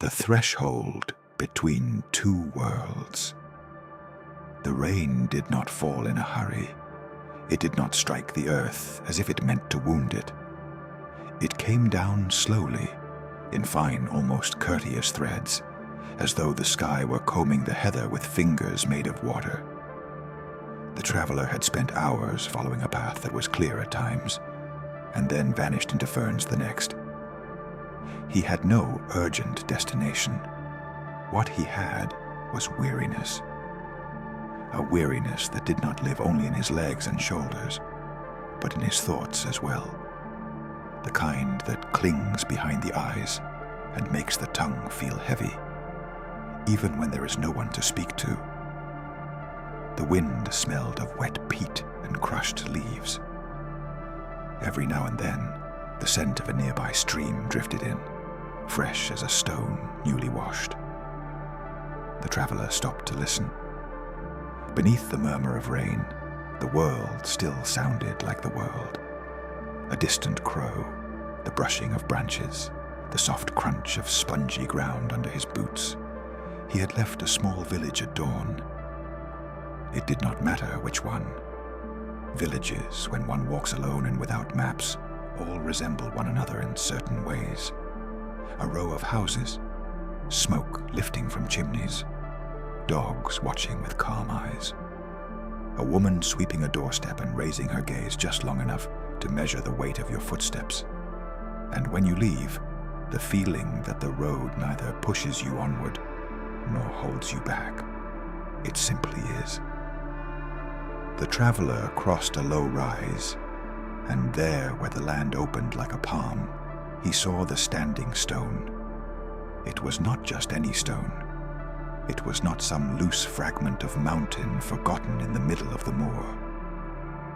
The threshold between two worlds. The rain did not fall in a hurry. It did not strike the earth as if it meant to wound it. It came down slowly, in fine, almost courteous threads, as though the sky were combing the heather with fingers made of water. The traveler had spent hours following a path that was clear at times, and then vanished into ferns the next. He had no urgent destination. What he had was weariness. A weariness that did not live only in his legs and shoulders, but in his thoughts as well. The kind that clings behind the eyes and makes the tongue feel heavy, even when there is no one to speak to. The wind smelled of wet peat and crushed leaves. Every now and then, the scent of a nearby stream drifted in, fresh as a stone newly washed. The traveler stopped to listen. Beneath the murmur of rain, the world still sounded like the world. A distant crow, the brushing of branches, the soft crunch of spongy ground under his boots. He had left a small village at dawn. It did not matter which one. Villages, when one walks alone and without maps, all resemble one another in certain ways. A row of houses, smoke lifting from chimneys, dogs watching with calm eyes. A woman sweeping a doorstep and raising her gaze just long enough to measure the weight of your footsteps. And when you leave, the feeling that the road neither pushes you onward nor holds you back. It simply is. The traveler crossed a low rise, and there where the land opened like a palm, he saw the standing stone. It was not just any stone. It was not some loose fragment of mountain forgotten in the middle of the moor.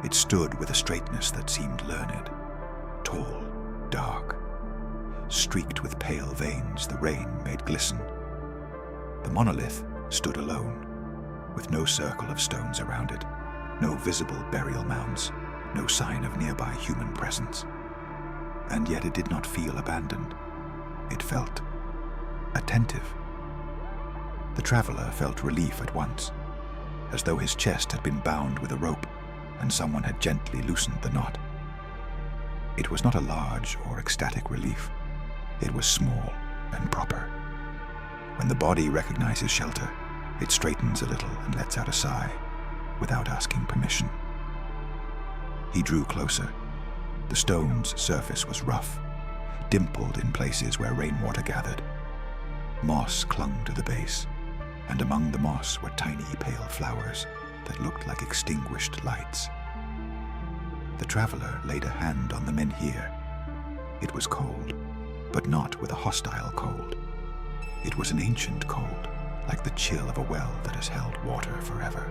It stood with a straightness that seemed learned, tall, dark, streaked with pale veins the rain made glisten. The monolith stood alone, with no circle of stones around it, no visible burial mounds, no sign of nearby human presence. And yet it did not feel abandoned. It felt attentive. The traveler felt relief at once, as though his chest had been bound with a rope and someone had gently loosened the knot. It was not a large or ecstatic relief. It was small and proper. When the body recognizes shelter, it straightens a little and lets out a sigh, without asking permission. He drew closer. The stone's surface was rough, dimpled in places where rainwater gathered. Moss clung to the base, and among the moss were tiny pale flowers that looked like extinguished lights. The traveler laid a hand on the menhir. It was cold, but not with a hostile cold. It was an ancient cold, like the chill of a well that has held water forever.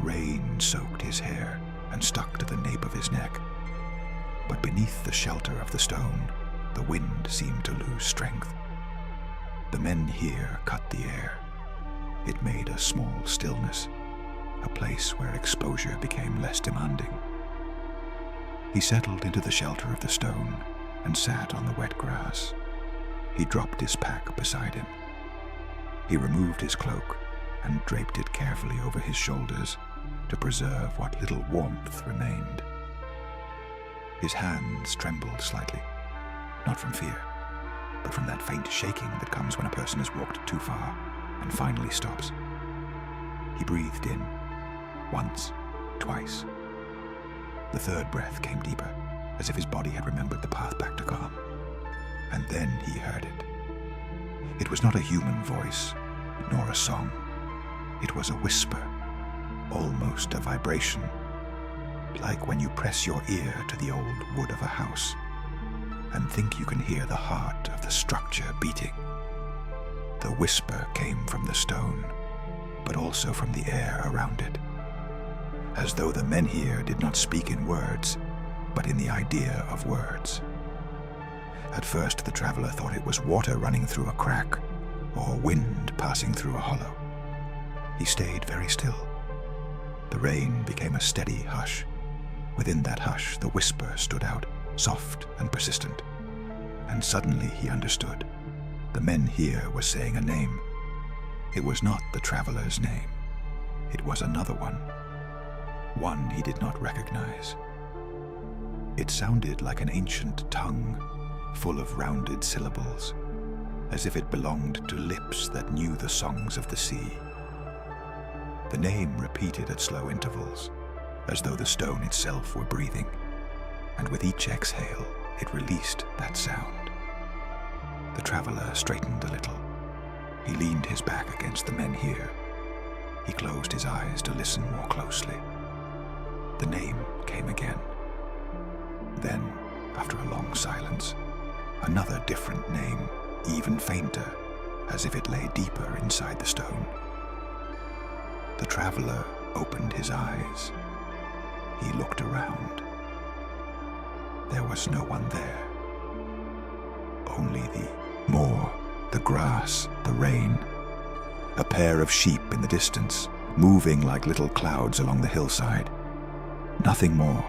Rain soaked his hair and stuck to the nape of his neck. But beneath the shelter of the stone, the wind seemed to lose strength. The menhir cut the air. It made a small stillness, a place where exposure became less demanding. He settled into the shelter of the stone and sat on the wet grass. He dropped his pack beside him. He removed his cloak and draped it carefully over his shoulders to preserve what little warmth remained. His hands trembled slightly, not from fear, but from that faint shaking that comes when a person has walked too far and finally stops. He breathed in, once, twice. The third breath came deeper, as if his body had remembered the path back to calm. And then he heard it. It was not a human voice, nor a song. It was a whisper, almost a vibration, like when you press your ear to the old wood of a house and think you can hear the heart of the structure beating. The whisper came from the stone, but also from the air around it, as though the menhir did not speak in words, but in the idea of words. At first the traveler thought it was water running through a crack, or wind passing through a hollow. He stayed very still. The rain became a steady hush. Within that hush, the whisper stood out, soft and persistent. And suddenly he understood. The men here were saying a name. It was not the traveler's name. It was another one he did not recognize. It sounded like an ancient tongue, full of rounded syllables, as if it belonged to lips that knew the songs of the sea. The name repeated at slow intervals, as though the stone itself were breathing, and with each exhale, it released that sound. The traveler straightened a little. He leaned his back against the men here. He closed his eyes to listen more closely. The name came again. Then, after a long silence, another different name, even fainter, as if it lay deeper inside the stone. The traveler opened his eyes. He looked around. There was no one there. Only the moor, the grass, the rain. A pair of sheep in the distance, moving like little clouds along the hillside. Nothing more.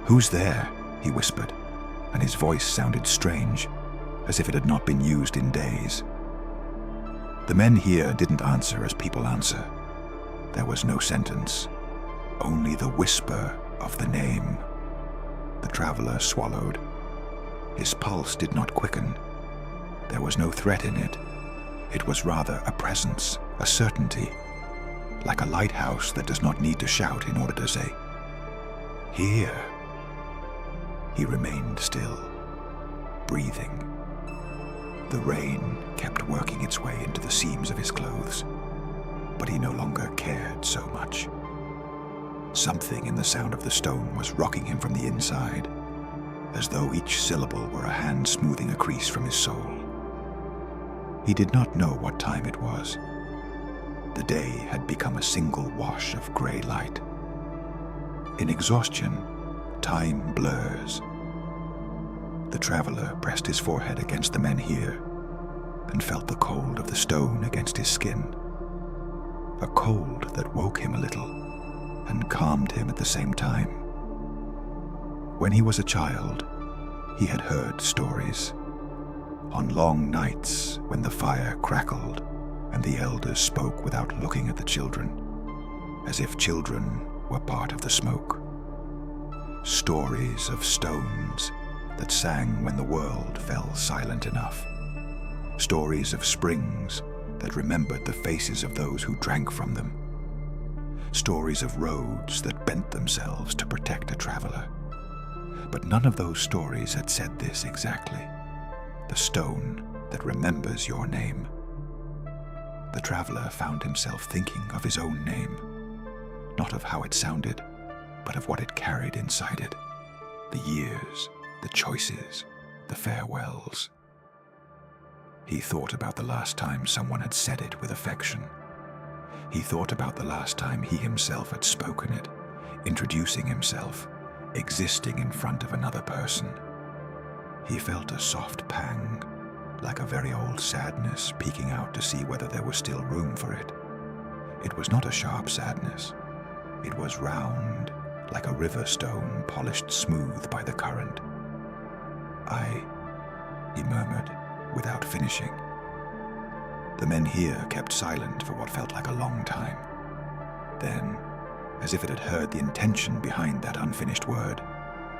"Who's there?" he whispered, and his voice sounded strange, as if it had not been used in days. The men here didn't answer as people answer. There was no sentence, only the whisper of the name. The traveler swallowed. His pulse did not quicken. There was no threat in it. It was rather a presence, a certainty, like a lighthouse that does not need to shout in order to say, "Here." He remained still, breathing. The rain kept working its way into the seams of his clothes, but he no longer cared so much. Something in the sound of the stone was rocking him from the inside, as though each syllable were a hand smoothing a crease from his soul. He did not know what time it was. The day had become a single wash of gray light. In exhaustion, time blurs. The traveler pressed his forehead against the men here and felt the cold of the stone against his skin. A cold that woke him a little and calmed him at the same time. When he was a child, he had heard stories. On long nights when the fire crackled and the elders spoke without looking at the children, as if children were part of the smoke. Stories of stones that sang when the world fell silent enough. Stories of springs that remembered the faces of those who drank from them. Stories of roads that bent themselves to protect a traveler. But none of those stories had said this exactly. The stone that remembers your name. The traveler found himself thinking of his own name, not of how it sounded, but of what it carried inside it. The years, the choices, the farewells. He thought about the last time someone had said it with affection. He thought about the last time he himself had spoken it, introducing himself, existing in front of another person. He felt a soft pang, like a very old sadness peeking out to see whether there was still room for it. It was not a sharp sadness. It was round, like a river stone polished smooth by the current. He murmured, without finishing. The men here kept silent for what felt like a long time. Then, as if it had heard the intention behind that unfinished word,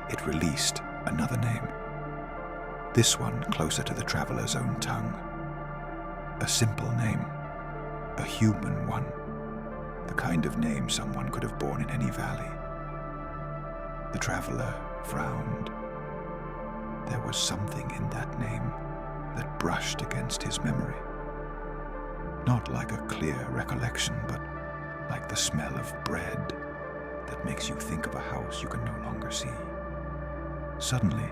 it released another name. This one closer to the traveler's own tongue. A simple name, a human one, the kind of name someone could have borne in any valley. The traveler frowned. There was something in that name that brushed against his memory. Not like a clear recollection, but like the smell of bread that makes you think of a house you can no longer see. Suddenly,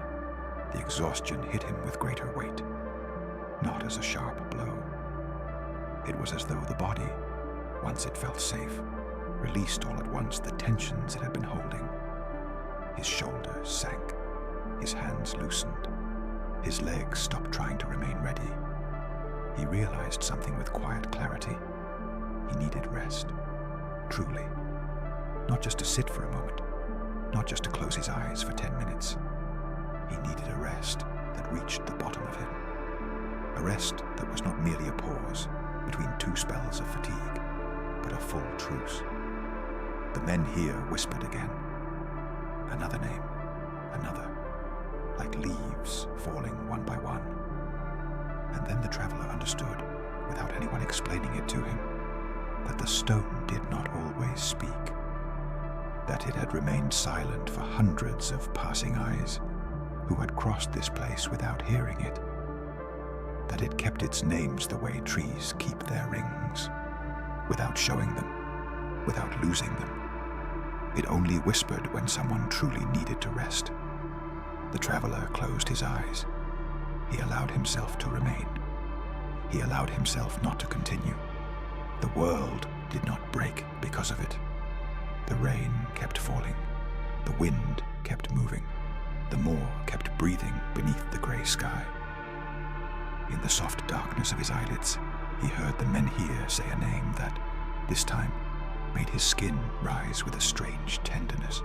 the exhaustion hit him with greater weight, not as a sharp blow. It was as though the body, once it felt safe, released all at once the tensions it had been holding. His shoulders sank, his hands loosened, his legs stopped trying to remain ready. He realized something with quiet clarity. He needed rest, truly. Not just to sit for a moment, not just to close his eyes for 10 minutes. He needed a rest that reached the bottom of him. A rest that was not merely a pause between two spells of fatigue, but a full truce. The men here whispered again. Another name, another, like leaves falling one by one. And then the traveler understood, without anyone explaining it to him, that the stone did not always speak, that it had remained silent for hundreds of passing eyes who had crossed this place without hearing it, that it kept its names the way trees keep their rings, without showing them, without losing them. It only whispered when someone truly needed to rest. The traveler closed his eyes. He allowed himself to remain. He allowed himself not to continue. The world did not break because of it. The rain kept falling. The wind kept moving. The moor kept breathing beneath the grey sky. In the soft darkness of his eyelids, he heard the men here say a name that, this time, made his skin rise with a strange tenderness.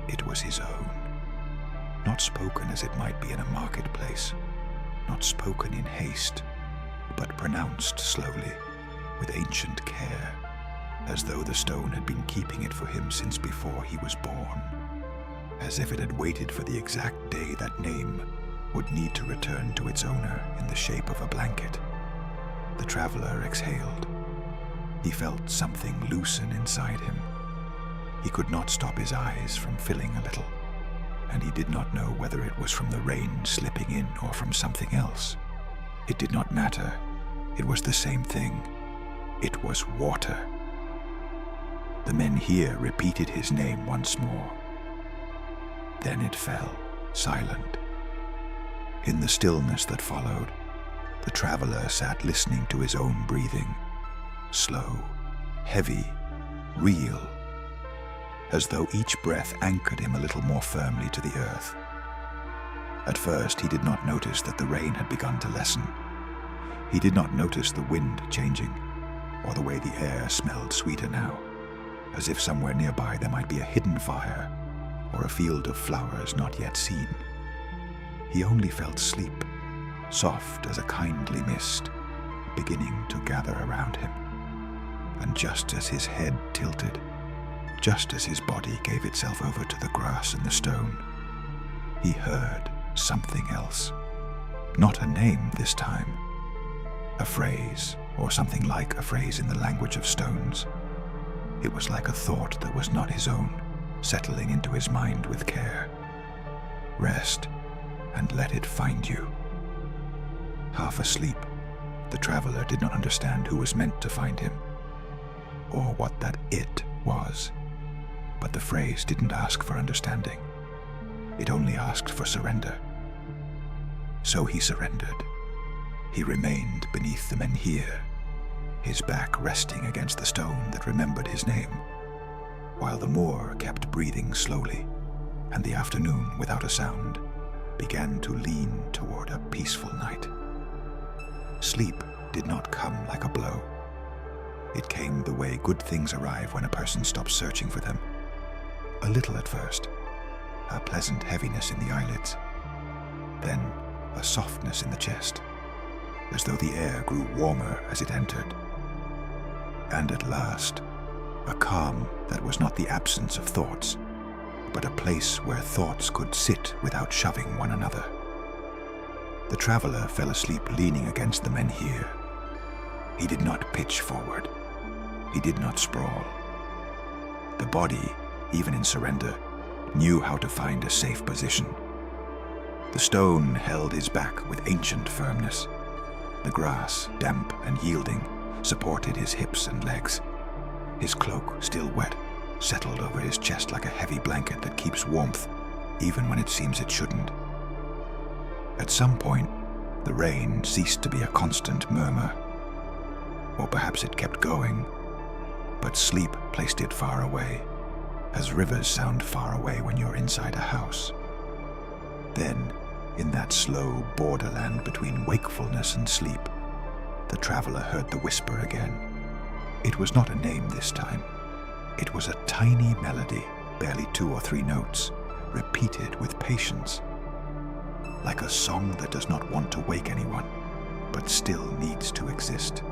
It was his own. Not spoken as it might be in a marketplace, not spoken in haste, but pronounced slowly, with ancient care, as though the stone had been keeping it for him since before he was born, as if it had waited for the exact day that name would need to return to its owner in the shape of a blanket. The traveler exhaled. He felt something loosen inside him. He could not stop his eyes from filling a little, and he did not know whether it was from the rain slipping in or from something else. It did not matter. It was the same thing. It was water. The men here repeated his name once more. Then it fell, silent. In the stillness that followed, the traveler sat listening to his own breathing, slow, heavy, real, as though each breath anchored him a little more firmly to the earth. At first, he did not notice that the rain had begun to lessen. He did not notice the wind changing, or the way the air smelled sweeter now, as if somewhere nearby there might be a hidden fire, or a field of flowers not yet seen. He only felt sleep, soft as a kindly mist, beginning to gather around him. And just as his head tilted, just as his body gave itself over to the grass and the stone, he heard something else. Not a name this time. A phrase, or something like a phrase in the language of stones. It was like a thought that was not his own, settling into his mind with care. Rest, and let it find you. Half asleep, the traveler did not understand who was meant to find him, or what that it was. But the phrase didn't ask for understanding. It only asked for surrender. So he surrendered. He remained beneath the men here, his back resting against the stone that remembered his name, while the moor kept breathing slowly, and the afternoon, without a sound, began to lean toward a peaceful night. Sleep did not come like a blow. It came the way good things arrive when a person stops searching for them. A little at first, a pleasant heaviness in the eyelids, then a softness in the chest, as though the air grew warmer as it entered. And at last, a calm that was not the absence of thoughts, but a place where thoughts could sit without shoving one another. The traveler fell asleep leaning against the men here. He did not pitch forward. He did not sprawl. The body, even in surrender, knew how to find a safe position. The stone held his back with ancient firmness. The grass, damp and yielding, supported his hips and legs. His cloak, still wet, settled over his chest like a heavy blanket that keeps warmth, even when it seems it shouldn't. At some point, the rain ceased to be a constant murmur. Or perhaps it kept going, but sleep placed it far away, as rivers sound far away when you're inside a house. Then, in that slow borderland between wakefulness and sleep, the traveler heard the whisper again. It was not a name this time. It was a tiny melody, barely 2 or 3 notes, repeated with patience, like a song that does not want to wake anyone, but still needs to exist.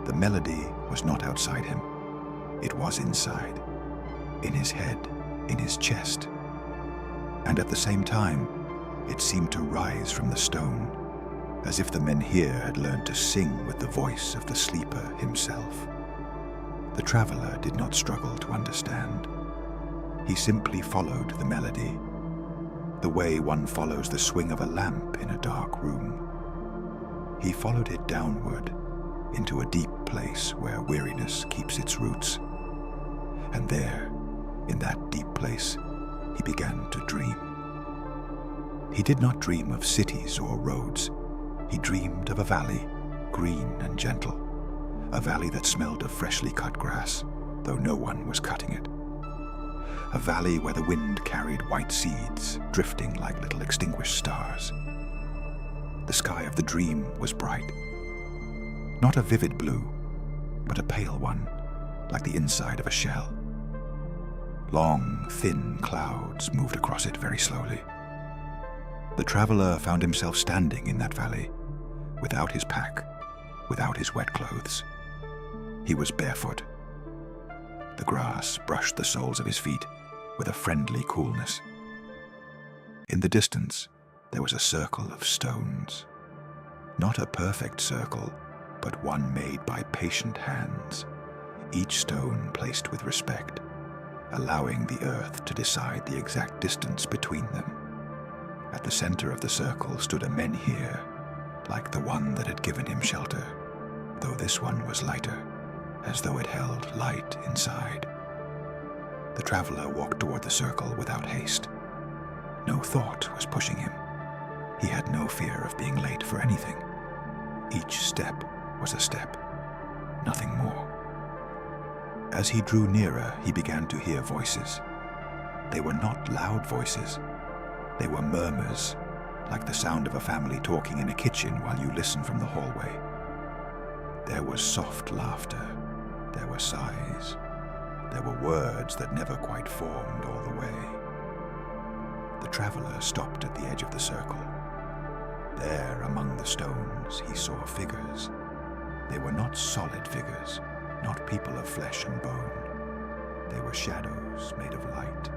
The melody was not outside him. It was inside, in his head, in his chest. And at the same time, it seemed to rise from the stone, as if the men here had learned to sing with the voice of the sleeper himself. The traveler did not struggle to understand. He simply followed the melody, the way one follows the swing of a lamp in a dark room. He followed it downward into a deep place where weariness keeps its roots. And there, in that deep place, he began to dream. He did not dream of cities or roads. He dreamed of a valley, green and gentle, a valley that smelled of freshly cut grass, though no one was cutting it. A valley where the wind carried white seeds, drifting like little extinguished stars. The sky of the dream was bright. Not a vivid blue, but a pale one, like the inside of a shell. Long, thin clouds moved across it very slowly. The traveler found himself standing in that valley, without his pack, without his wet clothes. He was barefoot. The grass brushed the soles of his feet with a friendly coolness. In the distance, there was a circle of stones. Not a perfect circle, but one made by patient hands, each stone placed with respect, allowing the earth to decide the exact distance between them. At the center of the circle stood a menhir, like the one that had given him shelter, though this one was lighter, as though it held light inside. The traveler walked toward the circle without haste. No thought was pushing him. He had no fear of being late for anything. Each step was a step, nothing more. As he drew nearer, he began to hear voices. They were not loud voices. They were murmurs, like the sound of a family talking in a kitchen while you listen from the hallway. There was soft laughter. There were sighs. There were words that never quite formed all the way. The traveler stopped at the edge of the circle. There, among the stones, he saw figures. They were not solid figures, not people of flesh and bone. They were shadows made of light,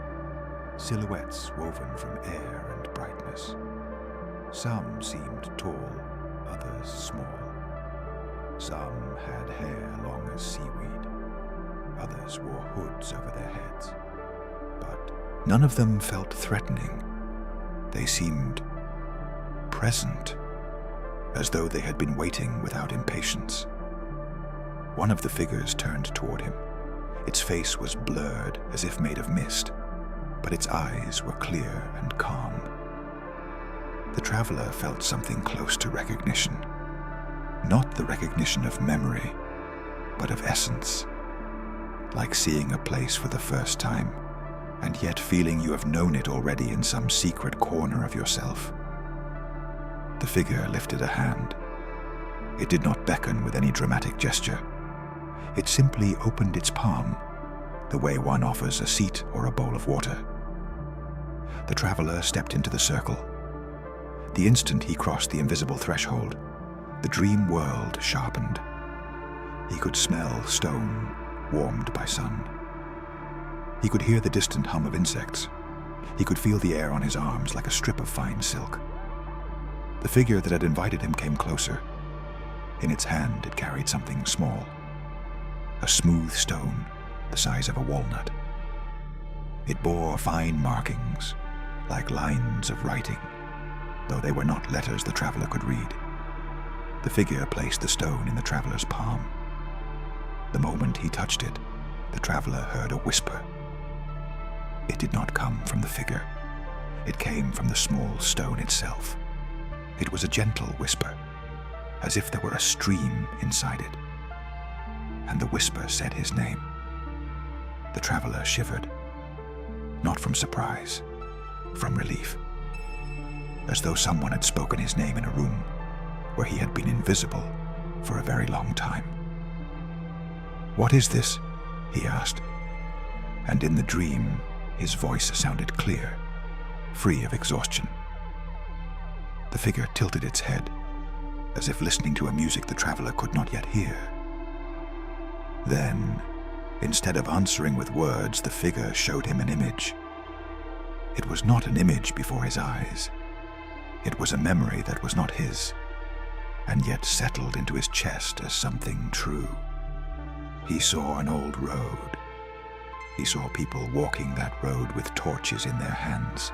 silhouettes woven from air and brightness. Some seemed tall, others small. Some had hair long as seaweed. Others wore hoods over their heads. But none of them felt threatening. They seemed present, as though they had been waiting without impatience. One of the figures turned toward him. Its face was blurred, as if made of mist, but its eyes were clear and calm. The traveler felt something close to recognition. Not the recognition of memory, but of essence. Like seeing a place for the first time, and yet feeling you have known it already in some secret corner of yourself. The figure lifted a hand. It did not beckon with any dramatic gesture. It simply opened its palm, the way one offers a seat or a bowl of water. The traveler stepped into the circle. The instant he crossed the invisible threshold, the dream world sharpened. He could smell stone warmed by sun. He could hear the distant hum of insects. He could feel the air on his arms like a strip of fine silk. The figure that had invited him came closer. In its hand it carried something small, a smooth stone the size of a walnut. It bore fine markings, like lines of writing, though they were not letters the traveler could read. The figure placed the stone in the traveler's palm. The moment he touched it, the traveler heard a whisper. It did not come from the figure. It came from the small stone itself. It was a gentle whisper, as if there were a stream inside it. And the whisper said his name. The traveler shivered, not from surprise, from relief, as though someone had spoken his name in a room where he had been invisible for a very long time. "What is this?" he asked, and in the dream his voice sounded clear, free of exhaustion. The figure tilted its head. as if listening to a music the traveler could not yet hear. Then, instead of answering with words, the figure showed him an image. It was not an image before his eyes. It was a memory that was not his, and yet settled into his chest as something true. He saw an old road. He saw people walking that road with torches in their hands.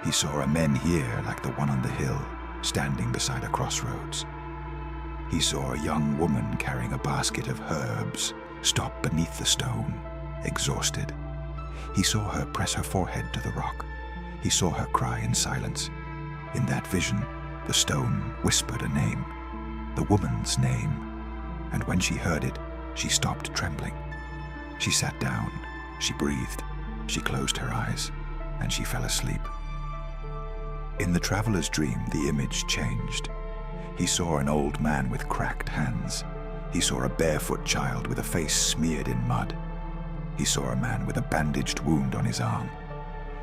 He saw a menhir like the one on the hill, standing beside a crossroads. He saw a young woman carrying a basket of herbs stop beneath the stone, exhausted. He saw her press her forehead to the rock. He saw her cry in silence. In that vision, the stone whispered a name, the woman's name, and when she heard it, she stopped trembling. She sat down, she breathed, she closed her eyes, and she fell asleep. In the traveler's dream, the image changed. He saw an old man with cracked hands. He saw a barefoot child with a face smeared in mud. He saw a man with a bandaged wound on his arm.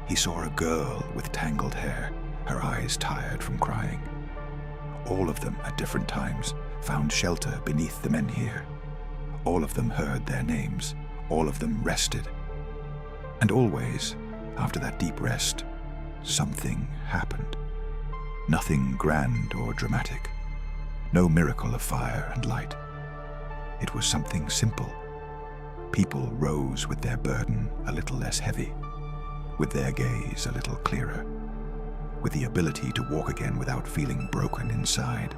He saw a girl with tangled hair, her eyes tired from crying. All of them, at different times, found shelter beneath the menhir. All of them heard their names. All of them rested. And always, after that deep rest, something happened. Nothing grand or dramatic. No miracle of fire and light. It was something simple. People rose with their burden a little less heavy, with their gaze a little clearer, with the ability to walk again without feeling broken inside.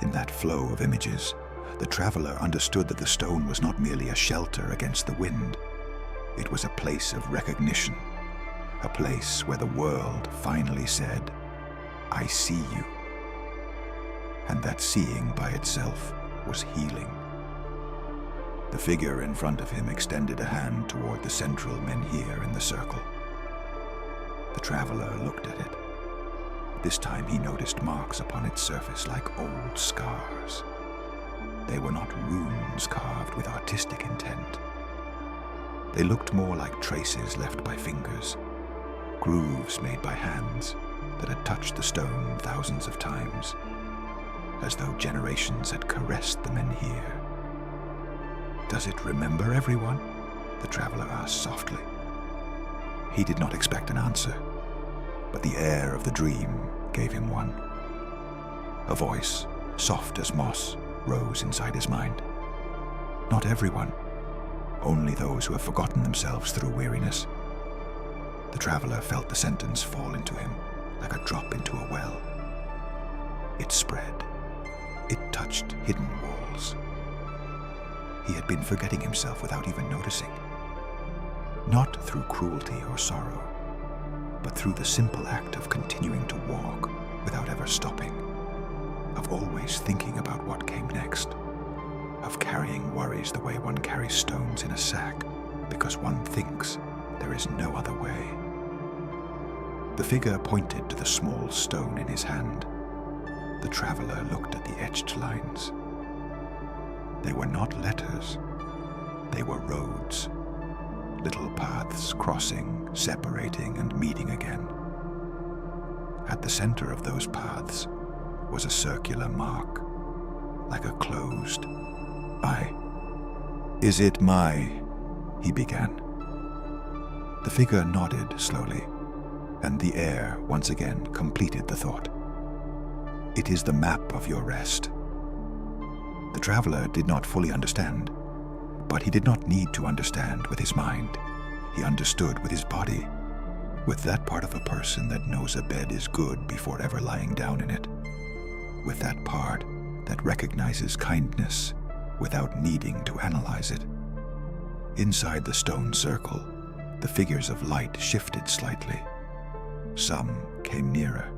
In that flow of images, the traveler understood that the stone was not merely a shelter against the wind. It was a place of recognition, a place where the world finally said, "I see you." And that seeing by itself was healing. The figure in front of him extended a hand toward the central menhir in the circle. The traveler looked at it. This time he noticed marks upon its surface like old scars. They were not runes carved with artistic intent. They looked more like traces left by fingers, grooves made by hands that had touched the stone thousands of times, as though generations had caressed the menhir. "Does it remember everyone?" the traveler asked softly. He did not expect an answer, but the air of the dream gave him one. A voice, soft as moss, rose inside his mind. "Not everyone, only those who have forgotten themselves through weariness." The traveler felt the sentence fall into him like a drop into a well. It spread. It touched hidden walls. He had been forgetting himself without even noticing. Not through cruelty or sorrow, but through the simple act of continuing to walk without ever stopping, of always thinking about what came next, of carrying worries the way one carries stones in a sack, because one thinks there is no other way. The figure pointed to the small stone in his hand. The traveler looked at the etched lines. They were not letters. They were roads. Little paths crossing, separating, and meeting again. At the center of those paths was a circular mark, like a closed eye. "Is it my?" he began. The figure nodded slowly, and the air once again completed the thought. "It is the map of your rest." The traveler did not fully understand, but he did not need to understand with his mind. He understood with his body, with that part of a person that knows a bed is good before ever lying down in it, with that part that recognizes kindness without needing to analyze it. Inside the stone circle, the figures of light shifted slightly. Some came nearer.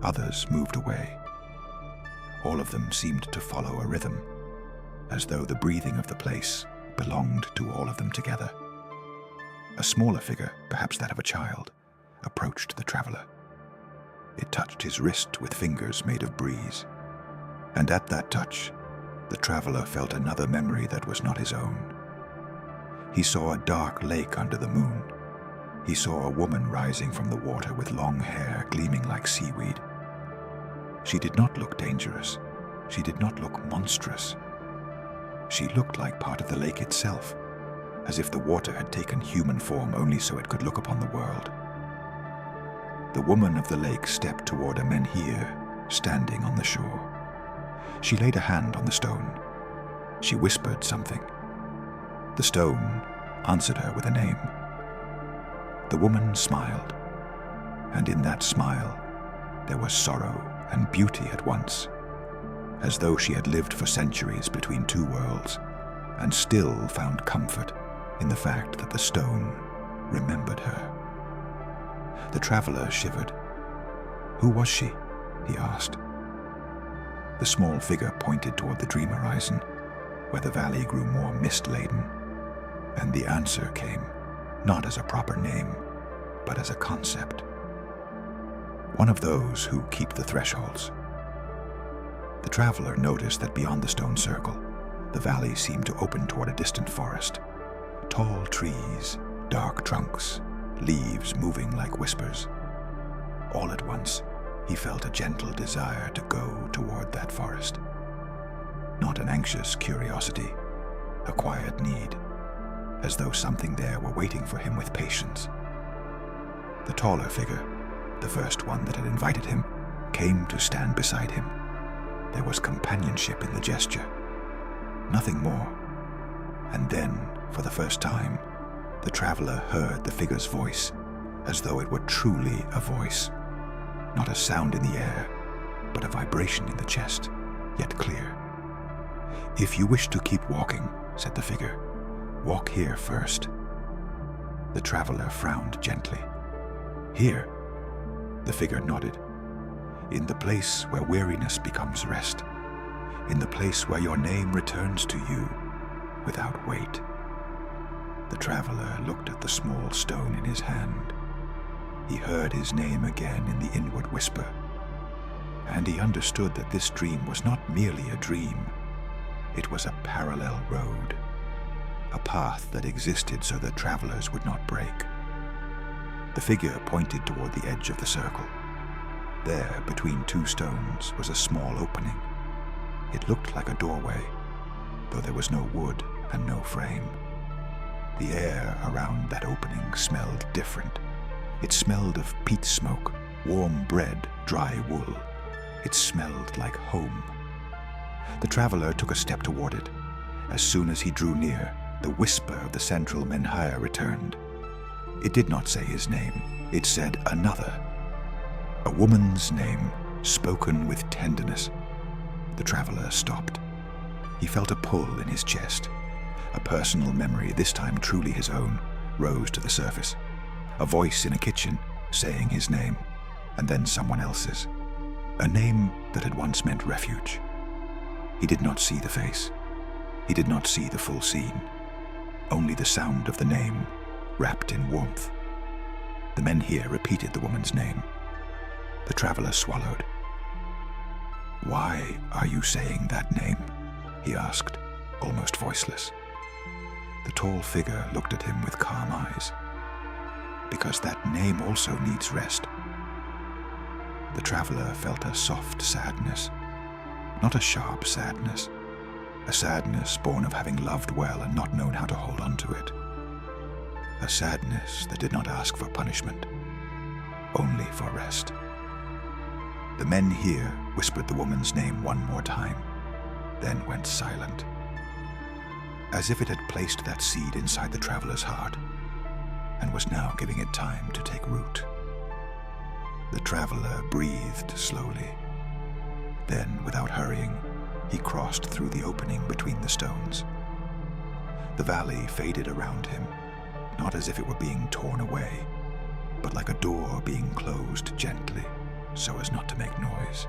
Others moved away. All of them seemed to follow a rhythm, as though the breathing of the place belonged to all of them together. A smaller figure, perhaps that of a child, approached the traveler. It touched his wrist with fingers made of breeze, and at that touch, the traveler felt another memory that was not his own. He saw a dark lake under the moon. He saw a woman rising from the water with long hair gleaming like seaweed. She did not look dangerous. She did not look monstrous. She looked like part of the lake itself, as if the water had taken human form only so it could look upon the world. The woman of the lake stepped toward a menhir standing on the shore. She laid a hand on the stone. She whispered something. The stone answered her with a name. The woman smiled, and in that smile there was sorrow and beauty at once, as though she had lived for centuries between two worlds and still found comfort in the fact that the stone remembered her. The traveler shivered. Who was she? He asked. The small figure pointed toward the dream horizon, where the valley grew more mist-laden, and the answer came, not as a proper name, but as a concept. One of those who keep the thresholds. The traveler noticed that beyond the stone circle, the valley seemed to open toward a distant forest. Tall trees, dark trunks, leaves moving like whispers. All at once, he felt a gentle desire to go toward that forest. Not an anxious curiosity, a quiet need, as though something there were waiting for him with patience. The taller figure, the first one that had invited him, came to stand beside him. There was companionship in the gesture, nothing more. And then, for the first time, the traveler heard the figure's voice, as though it were truly a voice. Not a sound in the air, but a vibration in the chest, yet clear. If you wish to keep walking, said the figure, walk here first. The traveler frowned gently. Here? The figure nodded. In the place where weariness becomes rest. In the place where your name returns to you without weight. The traveler looked at the small stone in his hand. He heard his name again in the inward whisper, and he understood that this dream was not merely a dream. It was a parallel road, a path that existed so that travelers would not break. The figure pointed toward the edge of the circle. There, between two stones, was a small opening. It looked like a doorway, though there was no wood and no frame. The air around that opening smelled different. It smelled of peat smoke, warm bread, dry wool. It smelled like home. The traveler took a step toward it. As soon as he drew near, the whisper of the central menhir returned. It did not say his name. It said another. A woman's name, spoken with tenderness. The traveler stopped. He felt a pull in his chest. A personal memory, this time truly his own, rose to the surface. A voice in a kitchen saying his name, and then someone else's. A name that had once meant refuge. He did not see the face. He did not see the full scene. Only the sound of the name, wrapped in warmth. The menhir repeated the woman's name. The traveler swallowed. "Why are you saying that name?" he asked, almost voiceless. The tall figure looked at him with calm eyes. "Because that name also needs rest." The traveler felt a soft sadness, not a sharp sadness, a sadness born of having loved well and not known how to hold on to it. A sadness that did not ask for punishment, only for rest. The menhir whispered the woman's name one more time, then went silent, as if it had placed that seed inside the traveler's heart and was now giving it time to take root. The traveler breathed slowly. Then, without hurrying, he crossed through the opening between the stones. The valley faded around him, not as if it were being torn away, but like a door being closed gently so as not to make noise.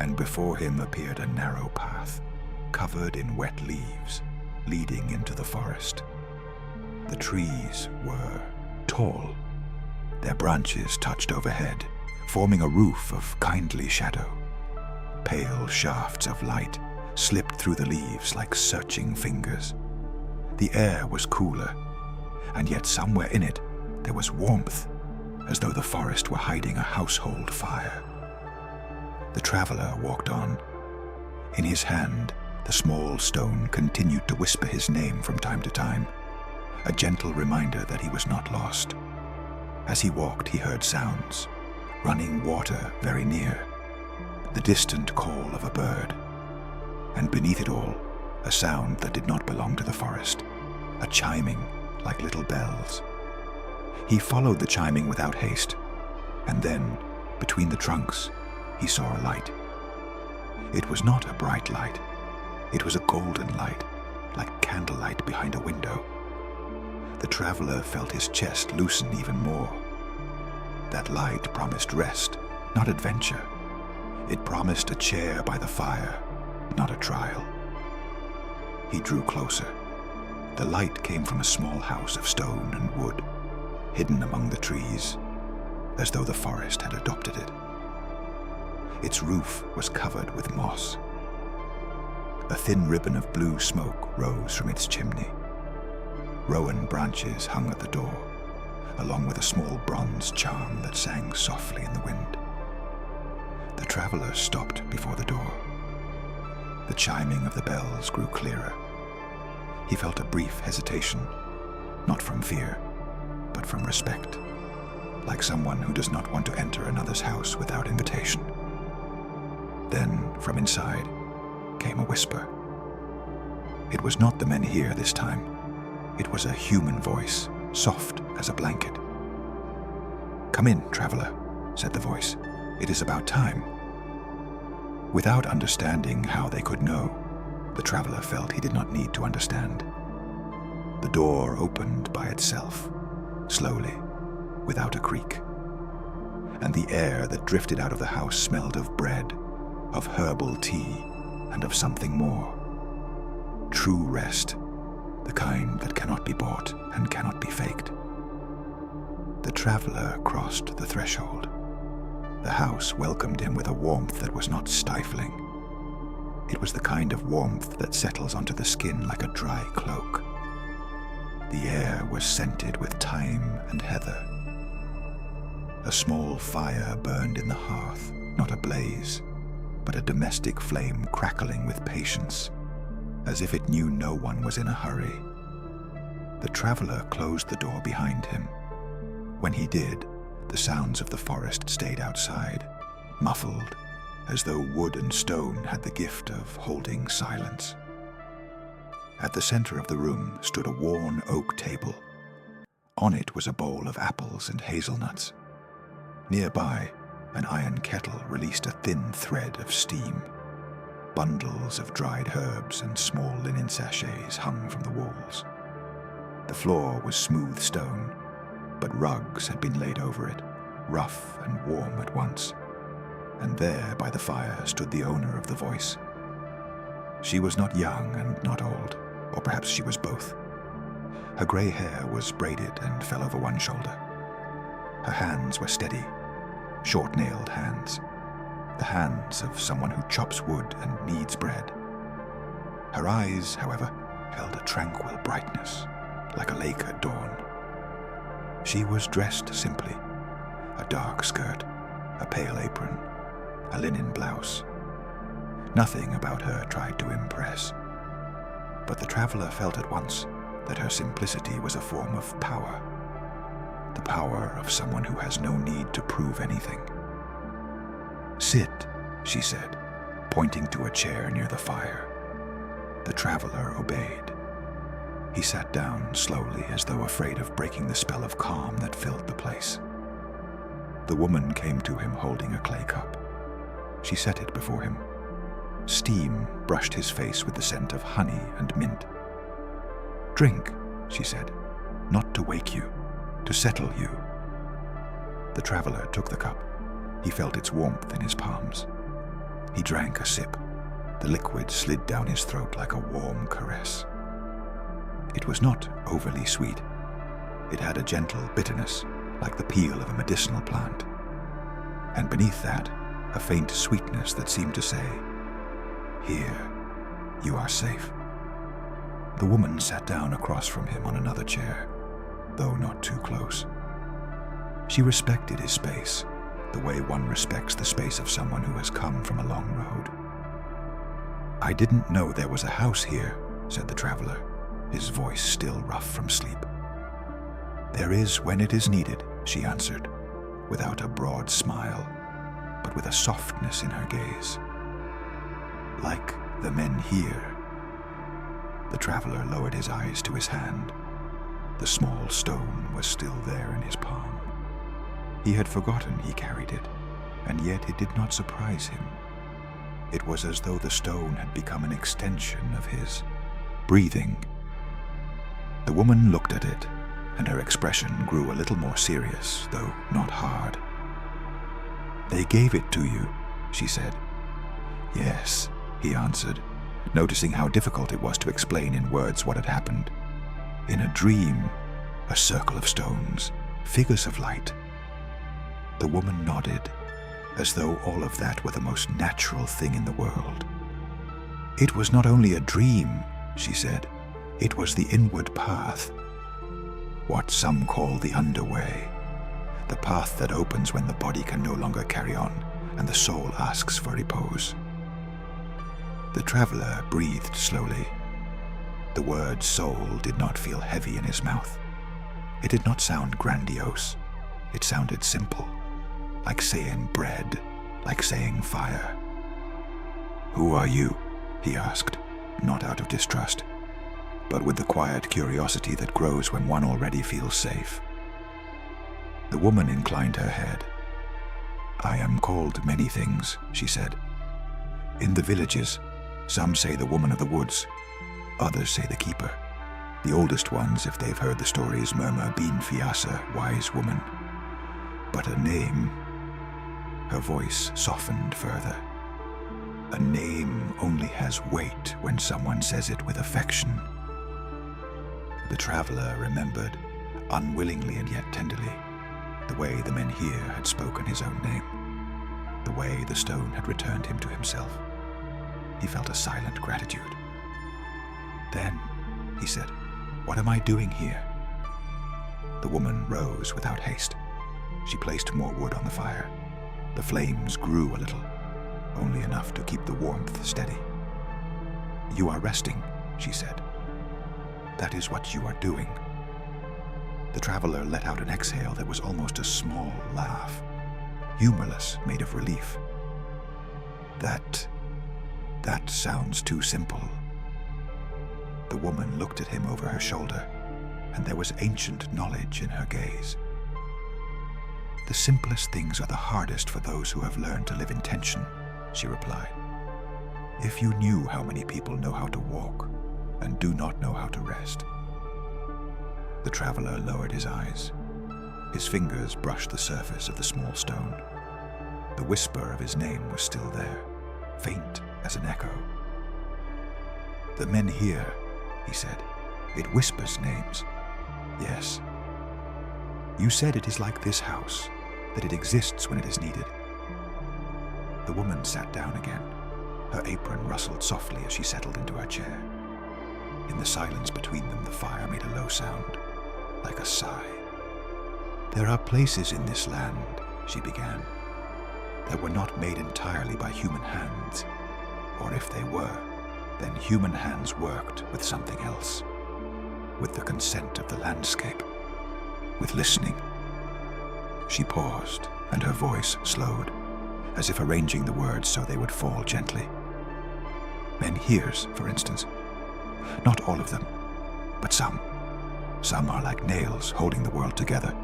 And before him appeared a narrow path, covered in wet leaves, leading into the forest. The trees were tall. Their branches touched overhead, forming a roof of kindly shadow. Pale shafts of light slipped through the leaves like searching fingers. The air was cooler, and yet somewhere in it there was warmth, as though the forest were hiding a household fire. The traveler walked on. In his hand, the small stone continued to whisper his name from time to time, a gentle reminder that he was not lost. As he walked, he heard sounds, running water very near, the distant call of a bird, and beneath it all, a sound that did not belong to the forest, a chiming like little bells. He followed the chiming without haste, and then, between the trunks, he saw a light. It was not a bright light. It was a golden light, like candlelight behind a window. The traveler felt his chest loosen even more. That light promised rest, not adventure. It promised a chair by the fire, not a trial. He drew closer. The light came from a small house of stone and wood, hidden among the trees, as though the forest had adopted it. Its roof was covered with moss. A thin ribbon of blue smoke rose from its chimney. Rowan branches hung at the door, along with a small bronze charm that sang softly in the wind. The traveler stopped before the door. The chiming of the bells grew clearer. He felt a brief hesitation, not from fear, but from respect, like someone who does not want to enter another's house without invitation. Then, from inside, came a whisper. It was not the men here this time. It was a human voice, soft as a blanket. "Come in, traveler," said the voice. "It is about time." Without understanding how they could know, the traveler felt he did not need to understand. The door opened by itself, slowly, without a creak, and the air that drifted out of the house smelled of bread, of herbal tea, and of something more. True rest, the kind that cannot be bought and cannot be faked. The traveler crossed the threshold. The house welcomed him with a warmth that was not stifling. It was the kind of warmth that settles onto the skin like a dry cloak. The air was scented with thyme and heather. A small fire burned in the hearth, not a blaze, but a domestic flame crackling with patience, as if it knew no one was in a hurry. The traveler closed the door behind him. When he did, the sounds of the forest stayed outside, muffled, as though wood and stone had the gift of holding silence. At the center of the room stood a worn oak table. On it was a bowl of apples and hazelnuts. Nearby, an iron kettle released a thin thread of steam. Bundles of dried herbs and small linen sachets hung from the walls. The floor was smooth stone, but rugs had been laid over it, rough and warm at once. And there, by the fire, stood the owner of the voice. She was not young and not old, or perhaps she was both. Her grey hair was braided and fell over one shoulder. Her hands were steady, short-nailed hands, the hands of someone who chops wood and kneads bread. Her eyes, however, held a tranquil brightness, like a lake at dawn. She was dressed simply, a dark skirt, a pale apron, a linen blouse. Nothing about her tried to impress, but the traveler felt at once that her simplicity was a form of power, the power of someone who has no need to prove anything. "Sit," she said, pointing to a chair near the fire. The traveler obeyed. He sat down slowly, as though afraid of breaking the spell of calm that filled the place. The woman came to him holding a clay cup. She set it before him. Steam brushed his face with the scent of honey and mint. "Drink," she said, "not to wake you, to settle you." The traveler took the cup. He felt its warmth in his palms. He drank a sip. The liquid slid down his throat like a warm caress. It was not overly sweet. It had a gentle bitterness, like the peel of a medicinal plant. And beneath that, a faint sweetness that seemed to say, "Here, you are safe." The woman sat down across from him on another chair, though not too close. She respected his space, the way one respects the space of someone who has come from a long road. "I didn't know there was a house here," said the traveler, his voice still rough from sleep. "There is when it is needed," she answered, without a broad smile, but with a softness in her gaze. "Like the men here." The traveler lowered his eyes to his hand. The small stone was still there in his palm. He had forgotten he carried it, and yet it did not surprise him. It was as though the stone had become an extension of his breathing. The woman looked at it, and her expression grew a little more serious, though not hard. "They gave it to you," she said. "Yes," he answered, noticing how difficult it was to explain in words what had happened. "In a dream, a circle of stones, figures of light." The woman nodded, as though all of that were the most natural thing in the world. "It was not only a dream," she said. "It was the inward path. What some call the underway. The path that opens when the body can no longer carry on and the soul asks for repose." The traveler breathed slowly. The word soul did not feel heavy in his mouth. It did not sound grandiose. It sounded simple, like saying bread, like saying fire. "Who are you?" he asked, not out of distrust, but with the quiet curiosity that grows when one already feels safe. The woman inclined her head. "I am called many things," she said. "In the villages, some say the woman of the woods, others say the keeper. The oldest ones, if they've heard the stories, murmur Bin Fiasa, wise woman. But a name..." Her voice softened further. "A name only has weight when someone says it with affection." The traveler remembered, unwillingly and yet tenderly, the way the men here had spoken his own name, the way the stone had returned him to himself. He felt a silent gratitude. "Then," he said, "what am I doing here?" The woman rose without haste. She placed more wood on the fire. The flames grew a little, only enough to keep the warmth steady. "You are resting," she said. "That is what you are doing." The traveler let out an exhale that was almost a small laugh, humorless, made of relief. That sounds too simple." The woman looked at him over her shoulder, and there was ancient knowledge in her gaze. "The simplest things are the hardest for those who have learned to live in tension," she replied. "If you knew how many people know how to walk and do not know how to rest." The traveler lowered his eyes. His fingers brushed the surface of the small stone. The whisper of his name was still there, faint as an echo. "The men here," he said. "It whispers names." "Yes." "You said it is like this house, that it exists when it is needed." The woman sat down again. Her apron rustled softly as she settled into her chair. In the silence between them, the fire made a low sound, like a sigh. "There are places in this land," she began, "that were not made entirely by human hands. Or if they were, then human hands worked with something else, with the consent of the landscape, with listening." She paused, and her voice slowed, as if arranging the words so they would fall gently. "Men hears, for instance. Not all of them, but some. Some are like nails holding the world together,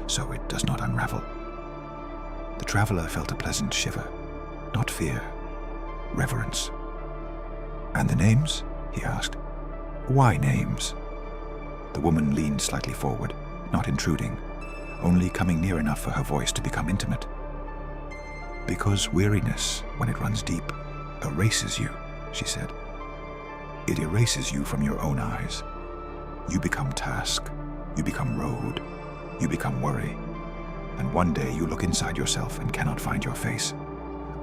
so it does not unravel." The traveler felt a pleasant shiver, not fear, reverence. "And the names?" he asked. "Why names?" The woman leaned slightly forward, not intruding, only coming near enough for her voice to become intimate. "Because weariness, when it runs deep, erases you," she said. "It erases you from your own eyes. You become task, you become road, you become worry, and one day you look inside yourself and cannot find your face,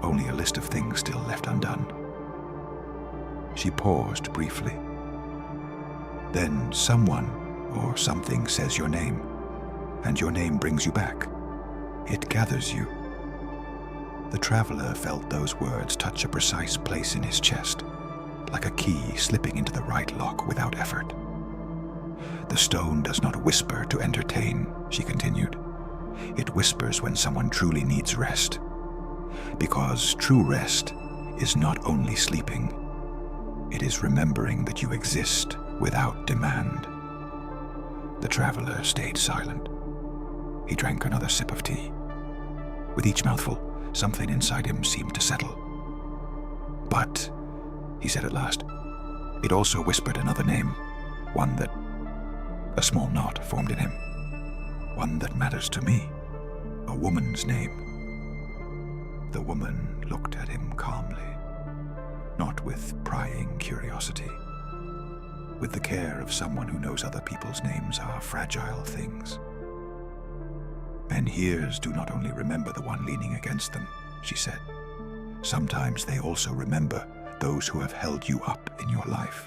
only a list of things still left undone." She paused briefly. "Then someone or something says your name, and your name brings you back. It gathers you, The traveler felt those words touch a precise place in his chest, like a key slipping into the right lock without effort. "The stone does not whisper to entertain," she continued. "It whispers when someone truly needs rest. Because true rest is not only sleeping, it is remembering that you exist without demand." The traveler stayed silent. He drank another sip of tea. With each mouthful, something inside him seemed to settle. "But," he said at last, "it also whispered another name, one that..." A small knot formed in him. "One that matters to me. A woman's name." The woman looked at him calmly, not with prying curiosity, with the care of someone who knows other people's names are fragile things. "Men here do not only remember the one leaning against them," she said. "Sometimes they also remember those who have held you up in your life,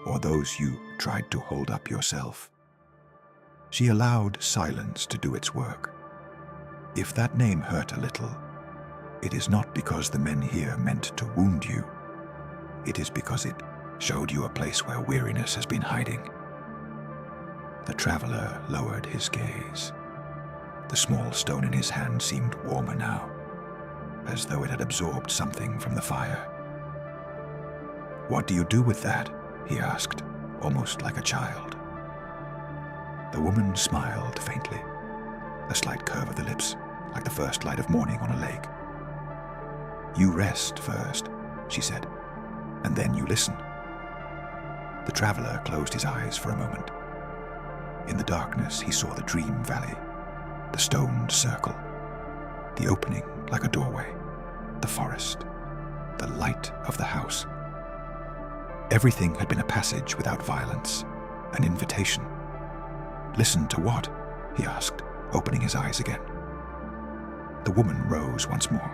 or those you tried to hold up yourself." She allowed silence to do its work. "If that name hurt a little, it is not because the men here meant to wound you. It is because it showed you a place where weariness has been hiding." The traveler lowered his gaze. The small stone in his hand seemed warmer now, as though it had absorbed something from the fire. "What do you do with that?" he asked, almost like a child. The woman smiled faintly, a slight curve of the lips, like the first light of morning on a lake. "You rest first," she said, "and then you listen." The traveler closed his eyes for a moment. In the darkness, he saw the dream valley, the stoned circle, the opening like a doorway, the forest, the light of the house. Everything had been a passage without violence, an invitation. "Listen to what?" he asked, opening his eyes again. The woman rose once more.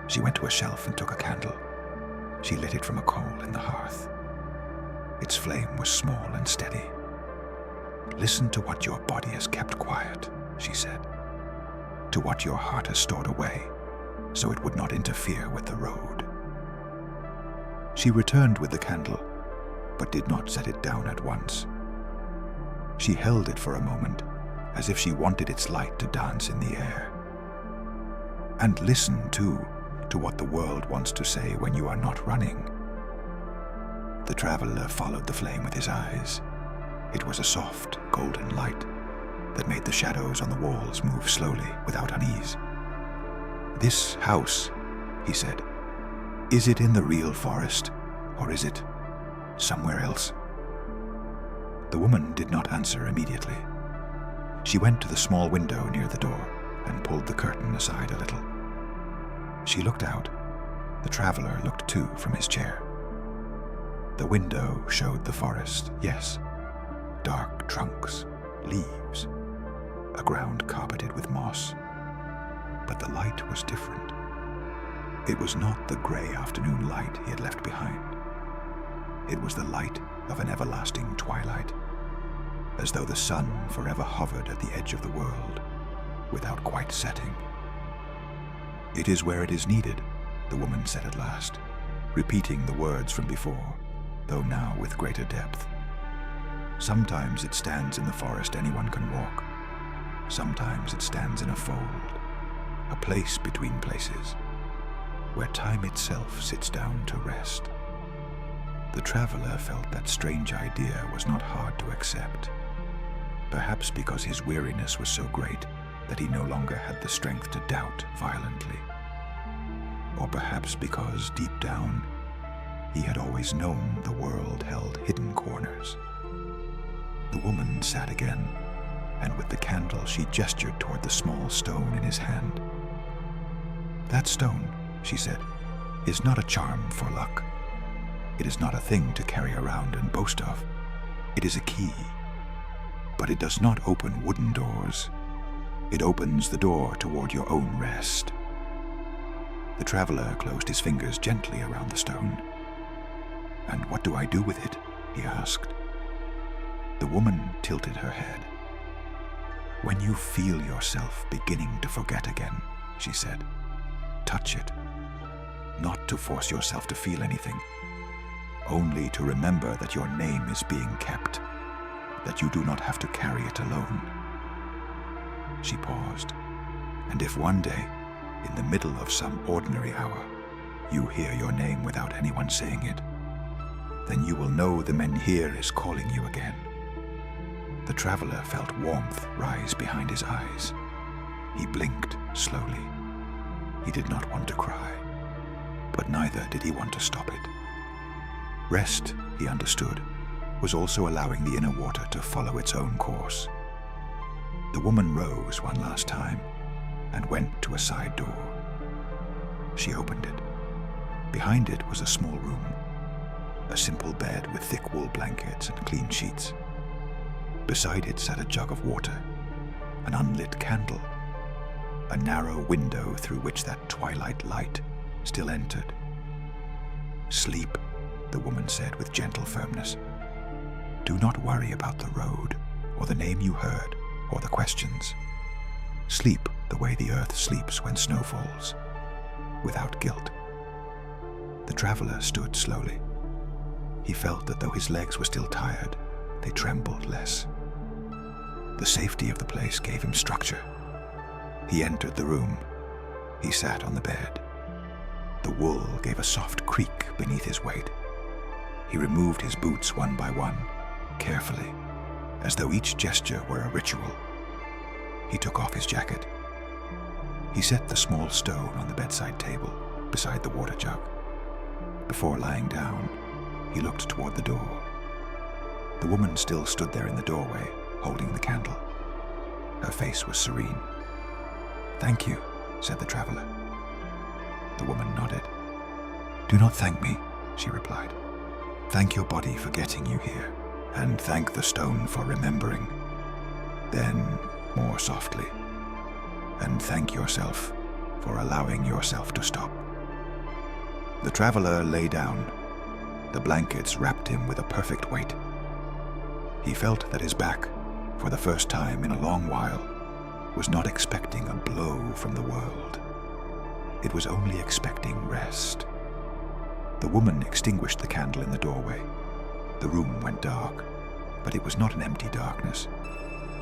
She went to a shelf and took a candle. She lit it from a coal in the hearth. Its flame was small and steady. "Listen to what your body has kept quiet," she said, "to what your heart has stored away, so it would not interfere with the road." She returned with the candle, but did not set it down at once. She held it for a moment, as if she wanted its light to dance in the air. "And listen, too, to what the world wants to say when you are not running." The traveler followed the flame with his eyes. It was a soft, golden light that made the shadows on the walls move slowly without unease. "This house," he said, "is it in the real forest, or is it somewhere else?" The woman did not answer immediately. She went to the small window near the door and pulled the curtain aside a little. She looked out. The traveler looked too from his chair. The window showed the forest, yes, dark trunks, leaves, a ground carpeted with moss. But the light was different. It was not the gray afternoon light he had left behind. It was the light of an everlasting twilight, as though the sun forever hovered at the edge of the world, without quite setting. "It is where it is needed," the woman said at last, repeating the words from before, though now with greater depth. "Sometimes it stands in the forest anyone can walk. Sometimes it stands in a fold, a place between places, where time itself sits down to rest." The traveler felt that strange idea was not hard to accept, perhaps because his weariness was so great that he no longer had the strength to doubt violently, or perhaps because, deep down, he had always known the world held hidden corners. The woman sat again, and with the candle she gestured toward the small stone in his hand. "That stone," she said, "is not a charm for luck. It is not a thing to carry around and boast of. It is a key. But it does not open wooden doors. It opens the door toward your own rest." The traveler closed his fingers gently around the stone. "And what do I do with it?" he asked. The woman tilted her head. "When you feel yourself beginning to forget again," she said, touch it, not to force yourself to feel anything, only to remember that your name is being kept, that you do not have to carry it alone. She paused, and if one day, in the middle of some ordinary hour, you hear your name without anyone saying it, then you will know the menhir is calling you again. The traveler felt warmth rise behind his eyes. He blinked slowly. He did not want to cry, but neither did he want to stop it. Rest, he understood, was also allowing the inner water to follow its own course. The woman rose one last time and went to a side door. She opened it. Behind it was a small room, a simple bed with thick wool blankets and clean sheets. Beside it sat a jug of water, an unlit candle, a narrow window through which that twilight light still entered. "Sleep," the woman said with gentle firmness. "Do not worry about the road, or the name you heard, or the questions. Sleep the way the earth sleeps when snow falls, without guilt." The traveler stood slowly. He felt that though his legs were still tired, they trembled less. The safety of the place gave him structure. He entered the room. He sat on the bed. The wool gave a soft creak beneath his weight. He removed his boots one by one, carefully, as though each gesture were a ritual. He took off his jacket. He set the small stone on the bedside table beside the water jug. Before lying down, he looked toward the door. The woman still stood there in the doorway, holding the candle. Her face was serene. "Thank you," said the traveler. The woman nodded. "Do not thank me," she replied. "Thank your body for getting you here, and thank the stone for remembering." Then, more softly, "And thank yourself for allowing yourself to stop." The traveler lay down. The blankets wrapped him with a perfect weight. He felt that his back, for the first time in a long while, was not expecting a blow from the world. It was only expecting rest. The woman extinguished the candle in the doorway. The room went dark, but it was not an empty darkness.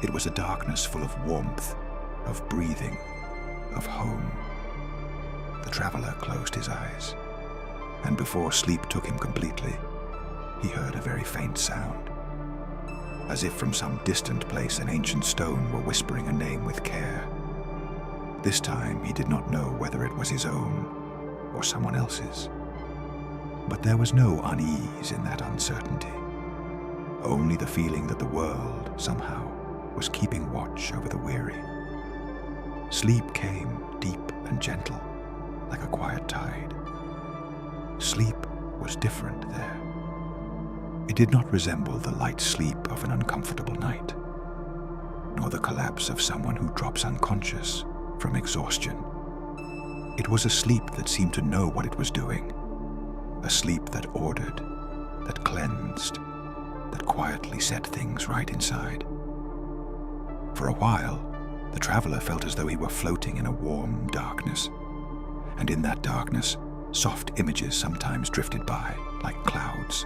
It was a darkness full of warmth, of breathing, of home. The traveler closed his eyes, and before sleep took him completely, he heard a very faint sound. As if from some distant place an ancient stone were whispering a name with care. This time he did not know whether it was his own or someone else's. But there was no unease in that uncertainty, only the feeling that the world, somehow, was keeping watch over the weary. Sleep came deep and gentle, like a quiet tide. Sleep was different there. It did not resemble the light sleep of an uncomfortable night, nor the collapse of someone who drops unconscious from exhaustion. It was a sleep that seemed to know what it was doing, a sleep that ordered, that cleansed, that quietly set things right inside. For a while, the traveler felt as though he were floating in a warm darkness, and in that darkness, soft images sometimes drifted by, like clouds.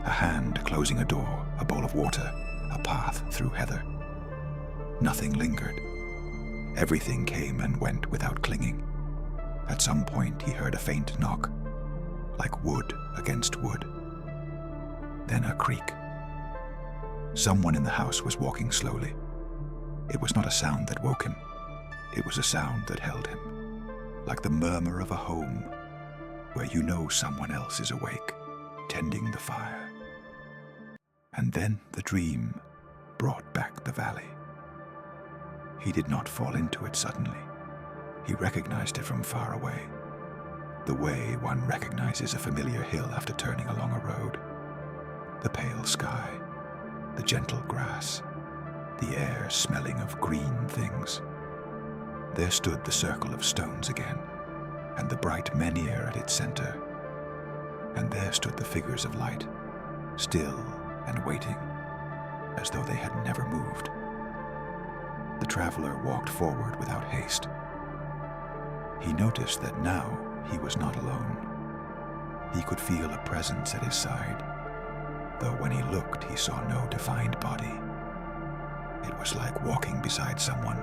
A hand closing a door, a bowl of water, a path through heather. Nothing lingered. Everything came and went without clinging. At some point he heard a faint knock, like wood against wood. Then a creak. Someone in the house was walking slowly. It was not a sound that woke him. It was a sound that held him, like the murmur of a home where you know someone else is awake, tending the fire. And then the dream brought back the valley. He did not fall into it suddenly. He recognized it from far away, the way one recognizes a familiar hill after turning along a road. The pale sky, the gentle grass, the air smelling of green things. There stood the circle of stones again, and the bright menhir at its center. And there stood the figures of light, still and waiting, as though they had never moved. The traveler walked forward without haste. He noticed that now he was not alone. He could feel a presence at his side, though when he looked he saw no defined body. It was like walking beside someone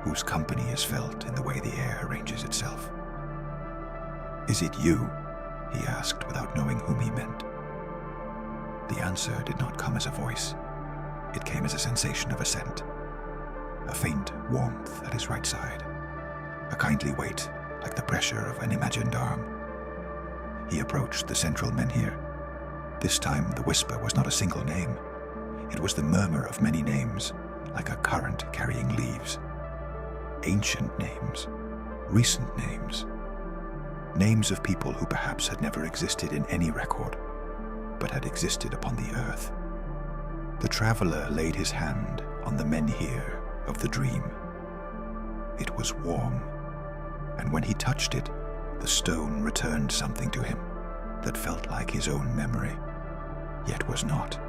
whose company is felt in the way the air arranges itself. "Is it you?" he asked without knowing whom he meant. The answer did not come as a voice. It came as a sensation of a scent, a faint warmth at his right side, a kindly weight like the pressure of an imagined arm. He approached the central menhir. This time the whisper was not a single name. It was the murmur of many names, like a current carrying leaves. Ancient names, recent names, names of people who perhaps had never existed in any record, but had existed upon the earth. The traveler laid his hand on the menhir of the dream. It was warm, and when he touched it, the stone returned something to him that felt like his own memory, yet was not.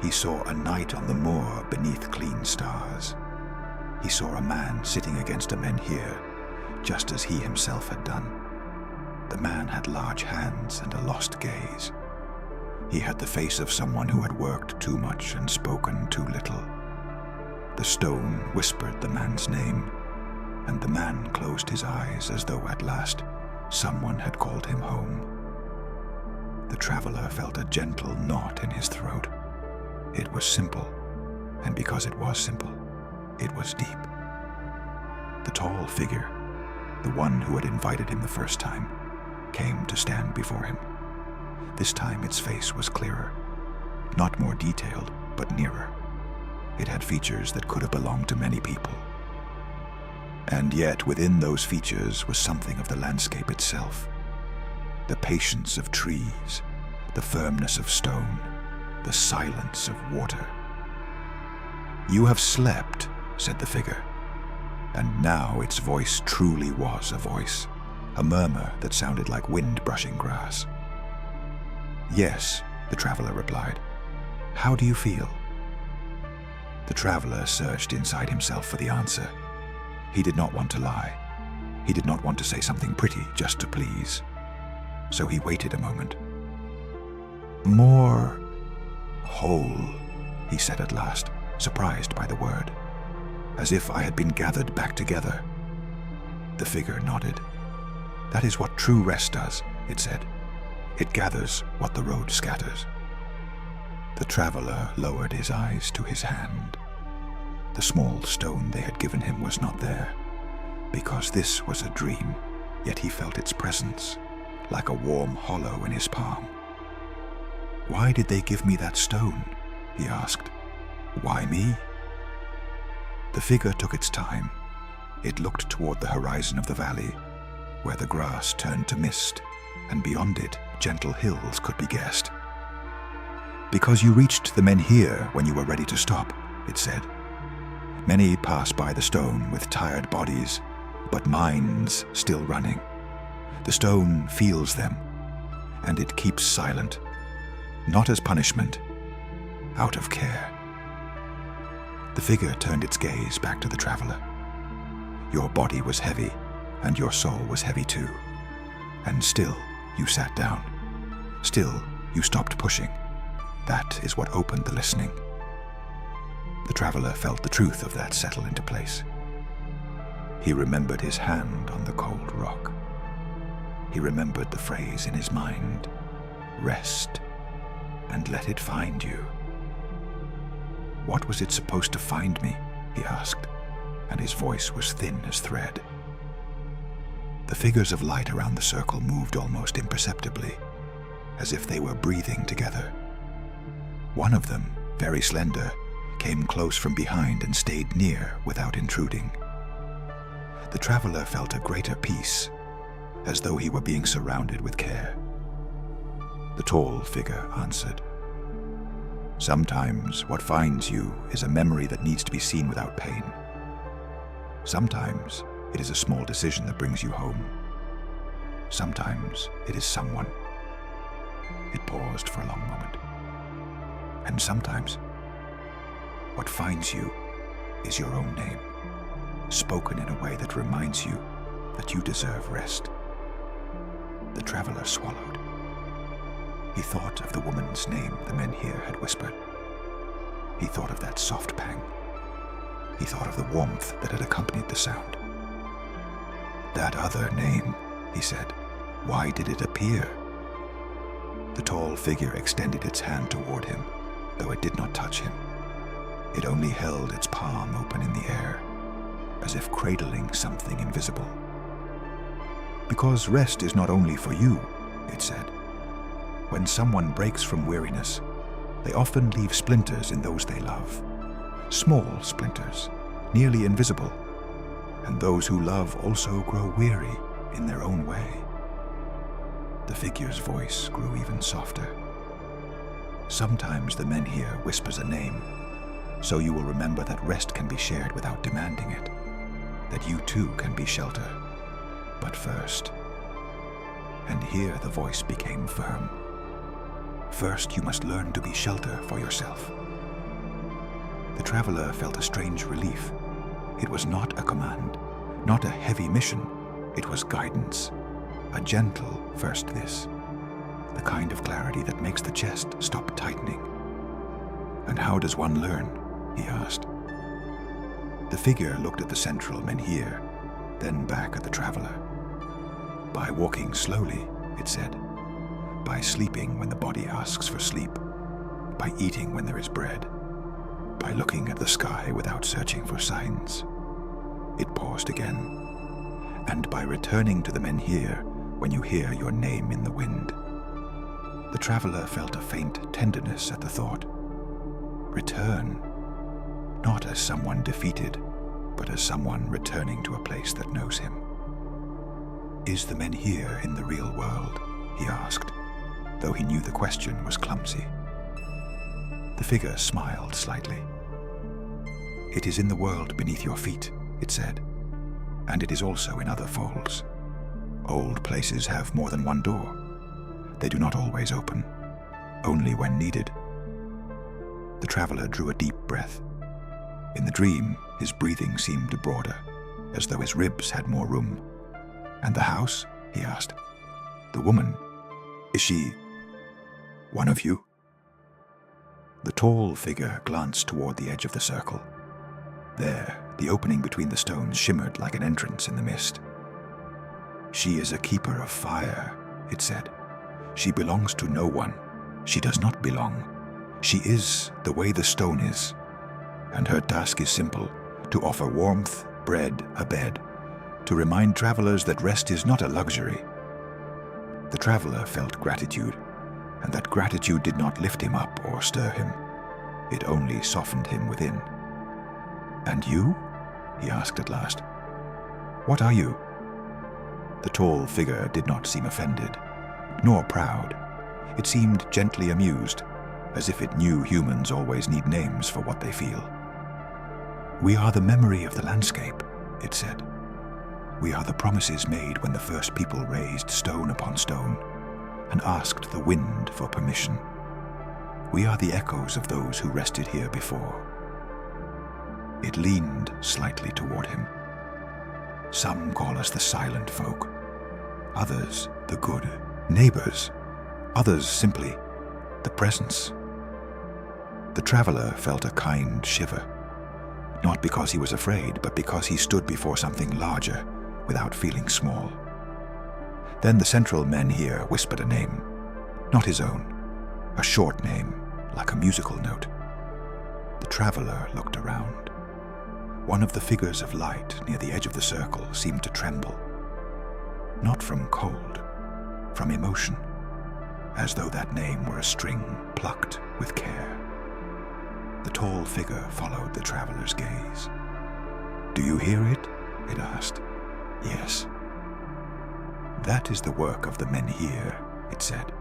He saw a night on the moor beneath clean stars. He saw a man sitting against a menhir, just as he himself had done. The man had large hands and a lost gaze. He had the face of someone who had worked too much and spoken too little. The stone whispered the man's name, and the man closed his eyes as though at last someone had called him home. The traveler felt a gentle knot in his throat. It was simple, and because it was simple, it was deep. The tall figure, the one who had invited him the first time, came to stand before him. This time its face was clearer, not more detailed, but nearer. It had features that could have belonged to many people. And yet within those features was something of the landscape itself. The patience of trees, the firmness of stone, the silence of water. "You have slept," said the figure, and now its voice truly was a voice, a murmur that sounded like wind brushing grass. "Yes," the traveler replied. "How do you feel?" The traveler searched inside himself for the answer. He did not want to lie. He did not want to say something pretty just to please. So he waited a moment. "More whole," he said at last, surprised by the word. "As if I had been gathered back together." The figure nodded. "That is what true rest does," it said. "It gathers what the road scatters." The traveler lowered his eyes to his hand. The small stone they had given him was not there, because this was a dream, yet he felt its presence, like a warm hollow in his palm. "Why did they give me that stone?" he asked. "Why me?" The figure took its time. It looked toward the horizon of the valley, where the grass turned to mist, and beyond it, gentle hills could be guessed. "Because you reached the menhir when you were ready to stop," it said. "Many pass by the stone with tired bodies, but minds still running. The stone feels them, and it keeps silent, not as punishment, out of care." The figure turned its gaze back to the traveler. "Your body was heavy, and your soul was heavy too. And still you sat down. Still you stopped pushing. That is what opened the listening." The traveler felt the truth of that settle into place. He remembered his hand on the cold rock. He remembered the phrase in his mind, "Rest, and let it find you." "What was it supposed to find me?" he asked, and his voice was thin as thread. The figures of light around the circle moved almost imperceptibly, as if they were breathing together. One of them, very slender, came close from behind and stayed near without intruding. The traveler felt a greater peace, as though he were being surrounded with care. The tall figure answered, "Sometimes what finds you is a memory that needs to be seen without pain. Sometimes it is a small decision that brings you home. Sometimes it is someone." It paused for a long moment. "And sometimes what finds you is your own name, spoken in a way that reminds you that you deserve rest." The traveler swallowed. He thought of the woman's name the menhir had whispered. He thought of that soft pang. He thought of the warmth that had accompanied the sound. "That other name," he said. "Why did it appear?" The tall figure extended its hand toward him, though it did not touch him. It only held its palm open in the air, as if cradling something invisible. "Because rest is not only for you," it said. "When someone breaks from weariness, they often leave splinters in those they love. Small splinters, nearly invisible. And those who love also grow weary in their own way." The figure's voice grew even softer. "Sometimes the menhir whispers a name, so you will remember that rest can be shared without demanding it, that you too can be shelter. But first," and here the voice became firm, "first you must learn to be shelter for yourself." The traveler felt a strange relief. It was not a command, not a heavy mission. It was guidance, a gentle first this, the kind of clarity that makes the chest stop tightening. "And how does one learn?" he asked. The figure looked at the central menhir, then back at the traveler. "By walking slowly," it said. "By sleeping when the body asks for sleep. By eating when there is bread. By looking at the sky without searching for signs." It paused again. "And by returning to the menhir when you hear your name in the wind." The traveler felt a faint tenderness at the thought. Return, not as someone defeated, but as someone returning to a place that knows him. "Is the menhir in the real world?" he asked, though he knew the question was clumsy. The figure smiled slightly. "It is in the world beneath your feet," it said, "and it is also in other folds. Old places have more than one door. They do not always open, only when needed." The traveler drew a deep breath. In the dream, his breathing seemed broader, as though his ribs had more room. "And the house?" he asked. "The woman, is she one of you?" The tall figure glanced toward the edge of the circle. There, the opening between the stones shimmered like an entrance in the mist. "She is a keeper of fire," it said. "She belongs to no one. She does not belong. She is the way the stone is. And her task is simple, to offer warmth, bread, a bed, to remind travelers that rest is not a luxury." The traveler felt gratitude, and that gratitude did not lift him up or stir him. It only softened him within. "And you?" he asked at last. "What are you?" The tall figure did not seem offended, nor proud. It seemed gently amused, as if it knew humans always need names for what they feel. "We are the memory of the landscape," it said. "We are the promises made when the first people raised stone upon stone and asked the wind for permission. We are the echoes of those who rested here before." It leaned slightly toward him. "Some call us the silent folk, others the good neighbors, others simply the presence." The traveler felt a kind shiver, not because he was afraid, but because he stood before something larger without feeling small. Then the central menhir whispered a name, not his own, a short name, like a musical note. The traveler looked around. One of the figures of light near the edge of the circle seemed to tremble, not from cold, from emotion, as though that name were a string plucked with care. The tall figure followed the traveler's gaze. "Do you hear it?" it asked. "Yes." "That is the work of the menhir," it said,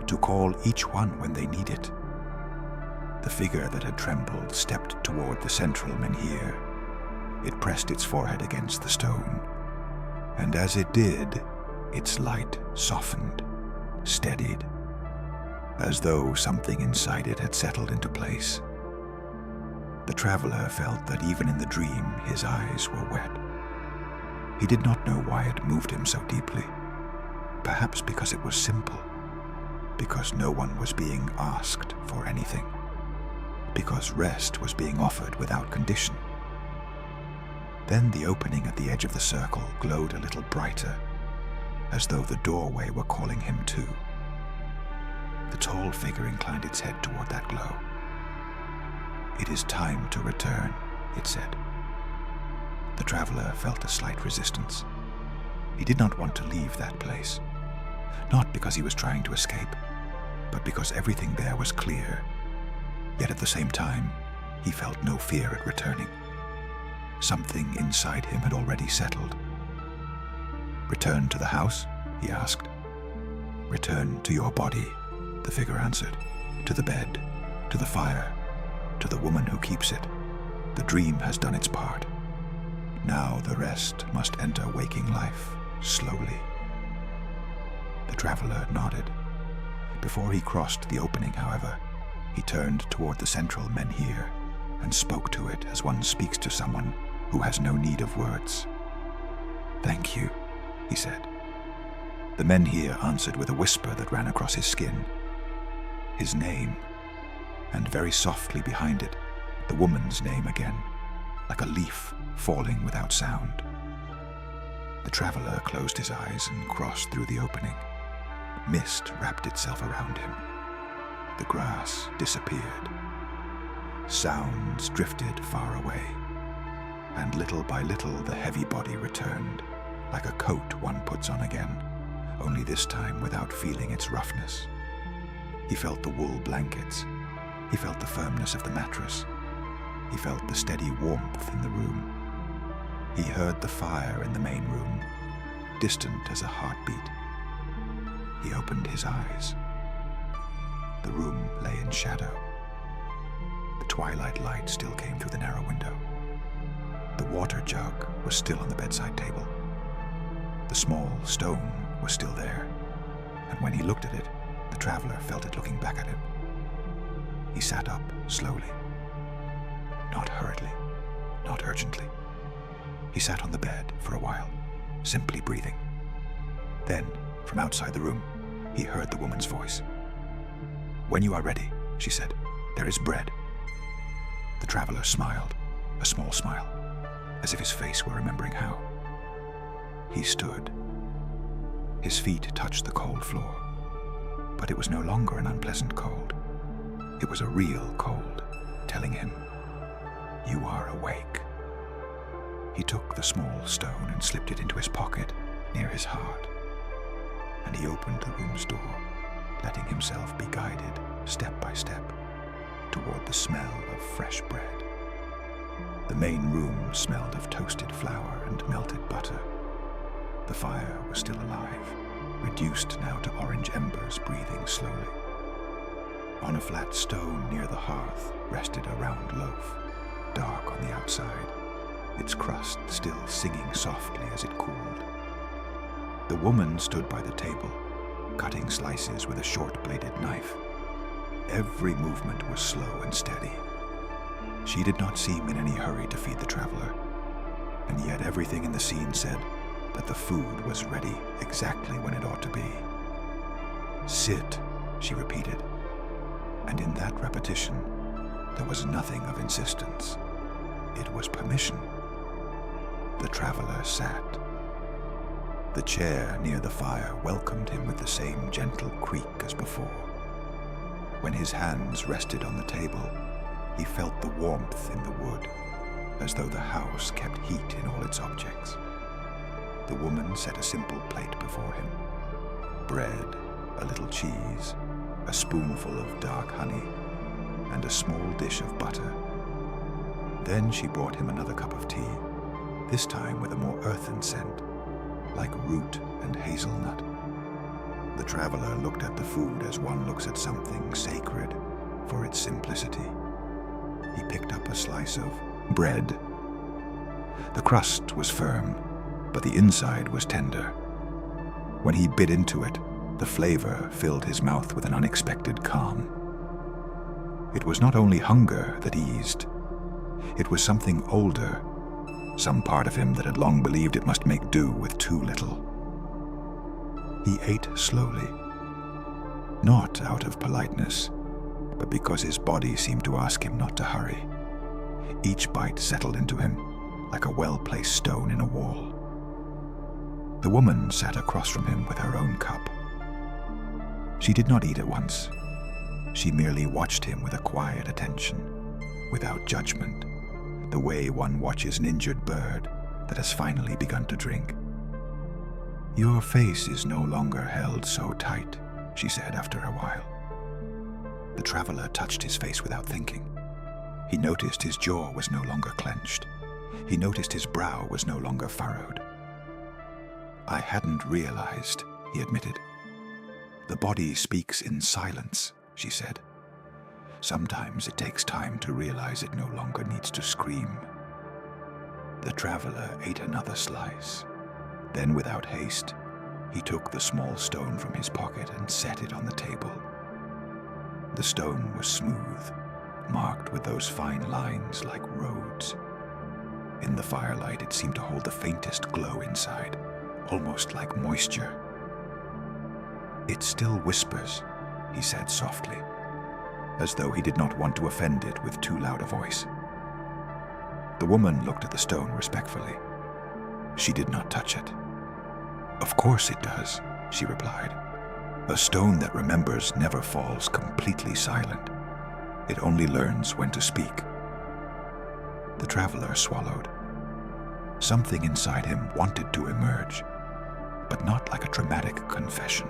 "to call each one when they need it." The figure that had trembled stepped toward the central menhir. It pressed its forehead against the stone, and as it did, its light softened, steadied, as though something inside it had settled into place. The traveler felt that even in the dream his eyes were wet. He did not know why it moved him so deeply. Perhaps because it was simple. Because no one was being asked for anything. Because rest was being offered without condition. Then the opening at the edge of the circle glowed a little brighter, as though the doorway were calling him too. The tall figure inclined its head toward that glow. "It is time to return," it said. The traveler felt a slight resistance. He did not want to leave that place. Not because he was trying to escape, but because everything there was clear. Yet at the same time, he felt no fear at returning. Something inside him had already settled. "Return to the house?" he asked. "Return to your body," the figure answered. "To the bed, to the fire, to the woman who keeps it. The dream has done its part. Now the rest must enter waking life, slowly." The traveler nodded. Before he crossed the opening, however, he turned toward the central menhir and spoke to it as one speaks to someone who has no need of words. "Thank you," he said. The menhir answered with a whisper that ran across his skin. His name, and very softly behind it, the woman's name again, like a leaf falling without sound. The traveler closed his eyes and crossed through the opening. Mist wrapped itself around him. The grass disappeared. Sounds drifted far away, and little by little the heavy body returned, like a coat one puts on again, only this time without feeling its roughness. He felt the wool blankets. He felt the firmness of the mattress. He felt the steady warmth in the room. He heard the fire in the main room, distant as a heartbeat. He opened his eyes. The room lay in shadow. The twilight light still came through the narrow window. The water jug was still on the bedside table. The small stone was still there, and when he looked at it, the traveler felt it looking back at him. He sat up slowly. Not hurriedly, not urgently. He sat on the bed for a while, simply breathing. Then, from outside the room, he heard the woman's voice. "When you are ready," she said, "there is bread." The traveler smiled, a small smile, as if his face were remembering how. He stood. His feet touched the cold floor, but it was no longer an unpleasant cold. It was a real cold, telling him, "You are awake." He took the small stone and slipped it into his pocket near his heart, and he opened the room's door, letting himself be guided step by step toward the smell of fresh bread. The main room smelled of toasted flour and melted butter. The fire was still alive, reduced now to orange embers breathing slowly. On a flat stone near the hearth rested a round loaf, dark on the outside, its crust still singing softly as it cooled. The woman stood by the table, cutting slices with a short-bladed knife. Every movement was slow and steady. She did not seem in any hurry to feed the traveler, and yet everything in the scene said that the food was ready exactly when it ought to be. "Sit," she repeated, and in that repetition there was nothing of insistence. It was permission. The traveler sat. The chair near the fire welcomed him with the same gentle creak as before. When his hands rested on the table, he felt the warmth in the wood, as though the house kept heat in all its objects. The woman set a simple plate before him. Bread, a little cheese, a spoonful of dark honey, and a small dish of butter. Then she brought him another cup of tea, this time with a more earthen scent, like root and hazelnut. The traveler looked at the food as one looks at something sacred for its simplicity. He picked up a slice of bread. The crust was firm, but the inside was tender. When he bit into it, the flavor filled his mouth with an unexpected calm. It was not only hunger that eased. It was something older, some part of him that had long believed it must make do with too little. He ate slowly, not out of politeness, but because his body seemed to ask him not to hurry. Each bite settled into him like a well-placed stone in a wall. The woman sat across from him with her own cup. She did not eat at once. She merely watched him with a quiet attention, without judgment, the way one watches an injured bird that has finally begun to drink. "Your face is no longer held so tight," she said after a while. The traveler touched his face without thinking. He noticed his jaw was no longer clenched. He noticed his brow was no longer furrowed. "I hadn't realized," he admitted. "The body speaks in silence," she said. "Sometimes it takes time to realize it no longer needs to scream." The traveler ate another slice. Then, without haste, he took the small stone from his pocket and set it on the table. The stone was smooth, marked with those fine lines like roads. In the firelight, it seemed to hold the faintest glow inside, almost like moisture. "It still whispers," he said softly, as though he did not want to offend it with too loud a voice. The woman looked at the stone respectfully. She did not touch it. "Of course it does," she replied. "A stone that remembers never falls completely silent. It only learns when to speak." The traveler swallowed. Something inside him wanted to emerge, but not like a dramatic confession.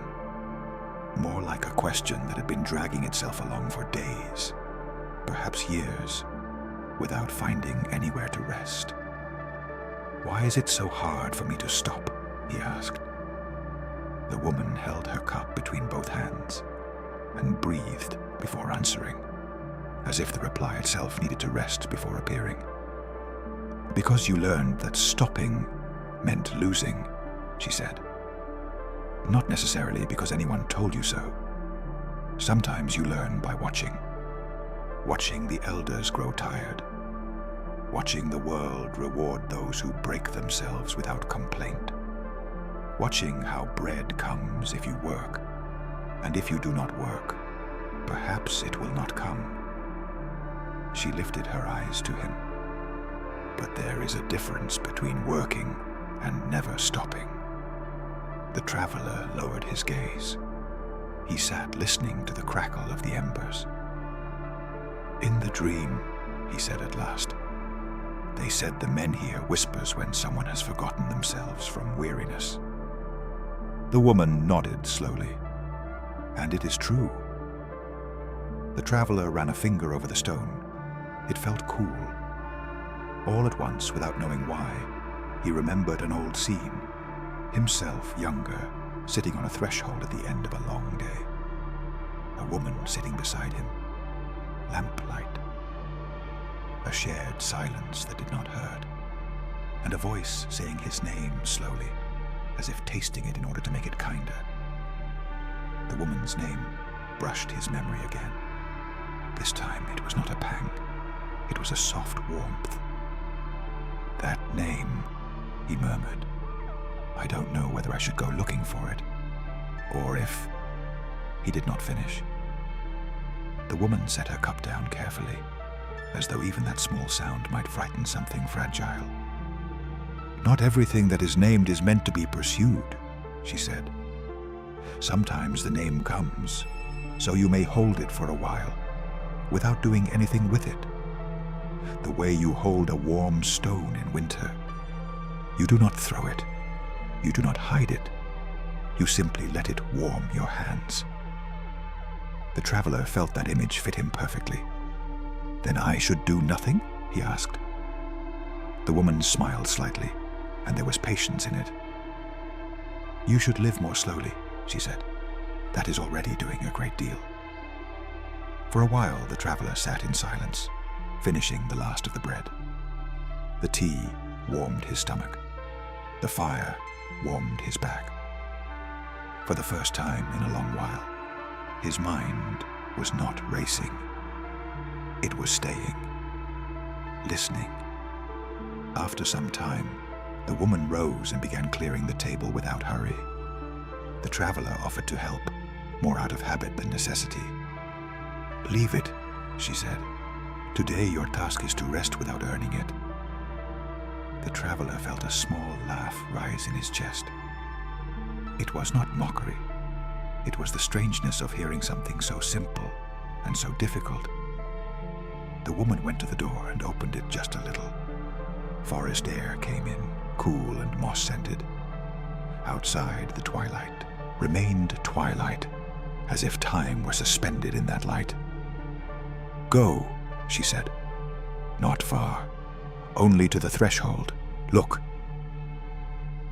More like a question that had been dragging itself along for days, perhaps years, without finding anywhere to rest. "Why is it so hard for me to stop?" he asked. The woman held her cup between both hands and breathed before answering, as if the reply itself needed to rest before appearing. "Because you learned that stopping meant losing," she said. "Not necessarily because anyone told you so. Sometimes you learn by watching. Watching the elders grow tired. Watching the world reward those who break themselves without complaint. Watching how bread comes if you work, and if you do not work, perhaps it will not come." She lifted her eyes to him. "But there is a difference between working and never stopping." The traveler lowered his gaze. He sat listening to the crackle of the embers. "In the dream," he said at last, "they said the men hear whispers when someone has forgotten themselves from weariness." The woman nodded slowly. "And it is true." The traveler ran a finger over the stone. It felt cool. All at once, without knowing why, he remembered an old scene. Himself younger, sitting on a threshold at the end of a long day. A woman sitting beside him. Lamplight. A shared silence that did not hurt. And a voice saying his name slowly, as if tasting it in order to make it kinder. The woman's name brushed his memory again. This time it was not a pang. It was a soft warmth. "That name," he murmured. "I don't know whether I should go looking for it, or if—" He did not finish. The woman set her cup down carefully, as though even that small sound might frighten something fragile. "Not everything that is named is meant to be pursued," she said. "Sometimes the name comes, so you may hold it for a while, without doing anything with it. The way you hold a warm stone in winter. You do not throw it. You do not hide it. You simply let it warm your hands." The traveler felt that image fit him perfectly. "Then I should do nothing?" he asked. The woman smiled slightly, and there was patience in it. "You should live more slowly," she said. "That is already doing a great deal." For a while the traveler sat in silence, finishing the last of the bread. The tea warmed his stomach. The fire warmed his back. For the first time in a long while, his mind was not racing. It was staying, listening, After some time, the woman rose and began clearing the table without hurry. The traveler offered to help, more out of habit than necessity. "Leave it," she said. "Today your task is to rest without earning it." The traveler felt a small laugh rise in his chest. It was not mockery. It was the strangeness of hearing something so simple and so difficult. The woman went to the door and opened it just a little. Forest air came in, cool and moss-scented. Outside, the twilight remained twilight, as if time were suspended in that light. "Go," she said. "Not far. Only to the threshold. Look."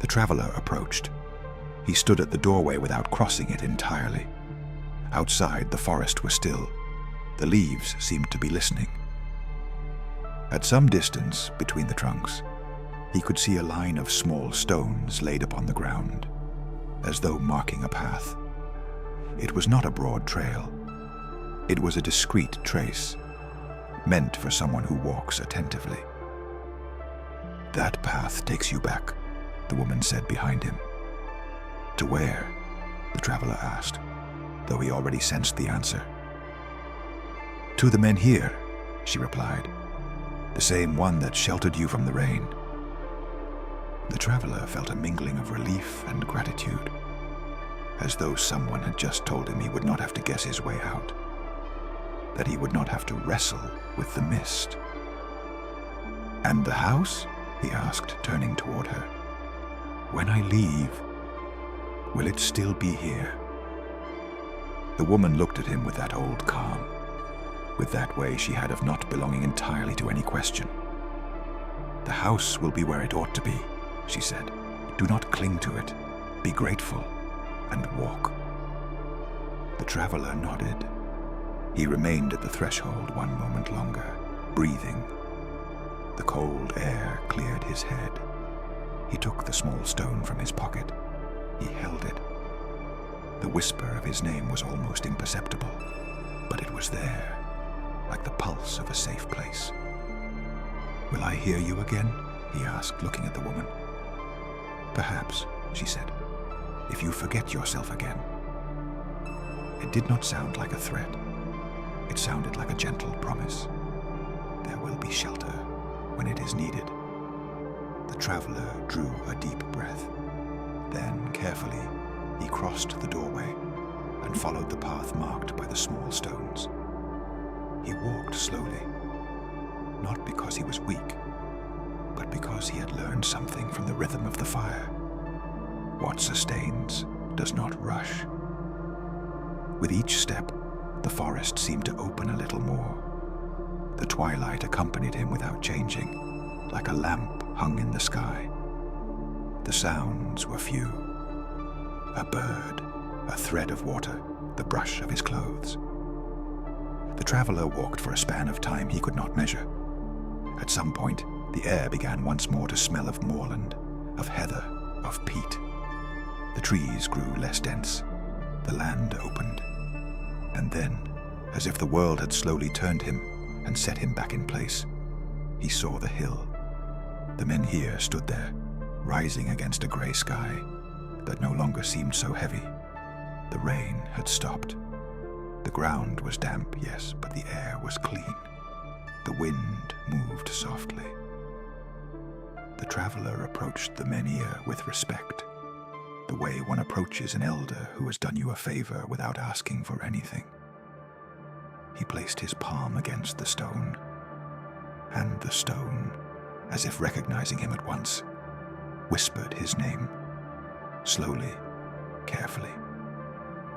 The traveler approached. He stood at the doorway without crossing it entirely. Outside, the forest was still. The leaves seemed to be listening. At some distance between the trunks, he could see a line of small stones laid upon the ground, as though marking a path. It was not a broad trail. It was a discreet trace, meant for someone who walks attentively. "That path takes you back," the woman said behind him. "To where?" the traveler asked, though he already sensed the answer. "To the men here," she replied. "The same one that sheltered you from the rain." The traveler felt a mingling of relief and gratitude, as though someone had just told him he would not have to guess his way out, that he would not have to wrestle with the mist. "And the house?" he asked, turning toward her. "When I leave, will it still be here?" The woman looked at him with that old calm, with that way she had of not belonging entirely to any question. "The house will be where it ought to be," she said. "Do not cling to it. Be grateful and walk." The traveler nodded. He remained at the threshold one moment longer, breathing. The cold air cleared his head. He took the small stone from his pocket. He held it. The whisper of his name was almost imperceptible, but it was there, like the pulse of a safe place. "Will I hear you again?" he asked, looking at the woman. "Perhaps," she said, "if you forget yourself again." It did not sound like a threat. It sounded like a gentle promise. There will be shelter when it is needed. The traveler drew a deep breath. Then, carefully, he crossed the doorway and followed the path marked by the small stones. He walked slowly, not because he was weak, but because he had learned something from the rhythm of the fire. What sustains does not rush. With each step, the forest seemed to open a little more. The twilight accompanied him without changing, like a lamp hung in the sky. The sounds were few. A bird, a thread of water, the brush of his clothes. The traveler walked for a span of time he could not measure. At some point, the air began once more to smell of moorland, of heather, of peat. The trees grew less dense. The land opened. And then, as if the world had slowly turned him and set him back in place, he saw the hill. The men here stood there, rising against a grey sky that no longer seemed so heavy. The rain had stopped. The ground was damp, yes, but the air was clean. The wind moved softly. The traveler approached the menhir with respect, the way one approaches an elder who has done you a favor without asking for anything. He placed his palm against the stone, and the stone, as if recognizing him at once, whispered his name, slowly, carefully.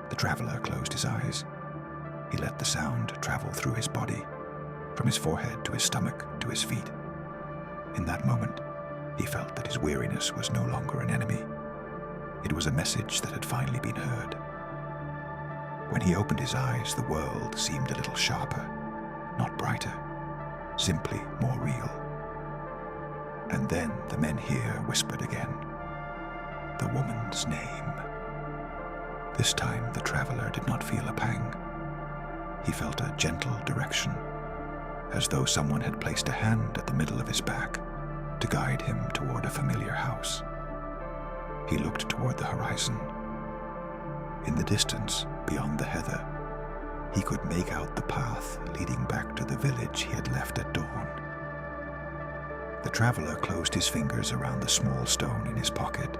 The traveler closed his eyes. He let the sound travel through his body, from his forehead to his stomach to his feet. In that moment, he felt that his weariness was no longer an enemy. It was a message that had finally been heard. When he opened his eyes, the world seemed a little sharper, not brighter, simply more real. And then the men here whispered again, the woman's name. This time the traveler did not feel a pang. He felt a gentle direction, as though someone had placed a hand at the middle of his back to guide him toward a familiar house. He looked toward the horizon. In the distance, beyond the heather, he could make out the path leading back to the village he had left at dawn. The traveler closed his fingers around the small stone in his pocket.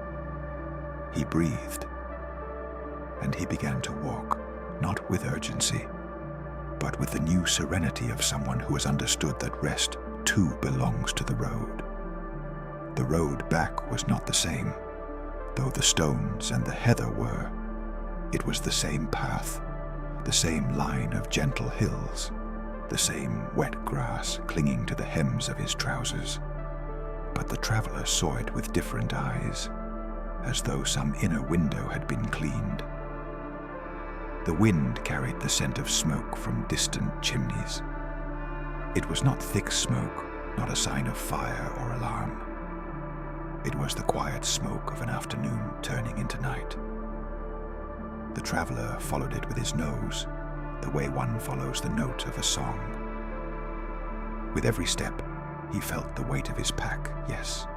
He breathed, and he began to walk, not with urgency, but with the new serenity of someone who has understood that rest too belongs to the road. The road back was not the same, though the stones and the heather were. It was the same path, the same line of gentle hills, the same wet grass clinging to the hems of his trousers. But the traveler saw it with different eyes, as though some inner window had been cleaned. The wind carried the scent of smoke from distant chimneys. It was not thick smoke, not a sign of fire or alarm. It was the quiet smoke of an afternoon turning into night. The traveler followed it with his nose, the way one follows the note of a song. With every step, he felt the weight of his pack, yes,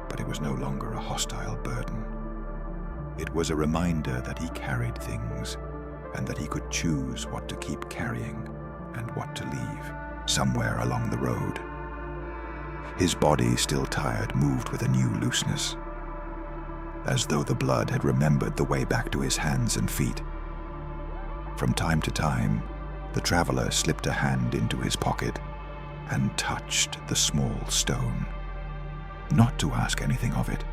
but it was no longer a hostile burden. It was a reminder that he carried things, and that he could choose what to keep carrying and what to leave, somewhere along the road. His body, still tired, moved with a new looseness, as though the blood had remembered the way back to his hands and feet. From time to time, the traveler slipped a hand into his pocket and touched the small stone, not to ask anything of it,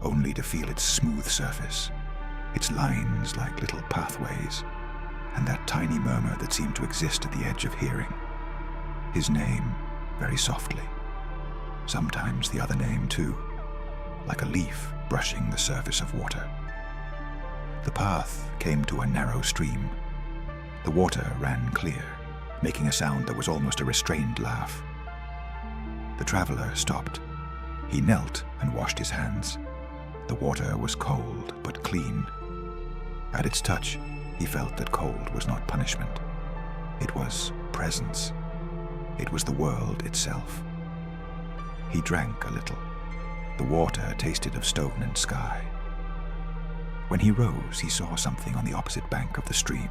only to feel its smooth surface, its lines like little pathways, and that tiny murmur that seemed to exist at the edge of hearing. His name, very softly. Sometimes the other name too, like a leaf brushing the surface of water. The path came to a narrow stream. The water ran clear, making a sound that was almost a restrained laugh. The traveler stopped. He knelt and washed his hands. The water was cold but clean. At its touch, he felt that cold was not punishment. It was presence. It was the world itself. He drank a little. The water tasted of stone and sky. When he rose, he saw something on the opposite bank of the stream.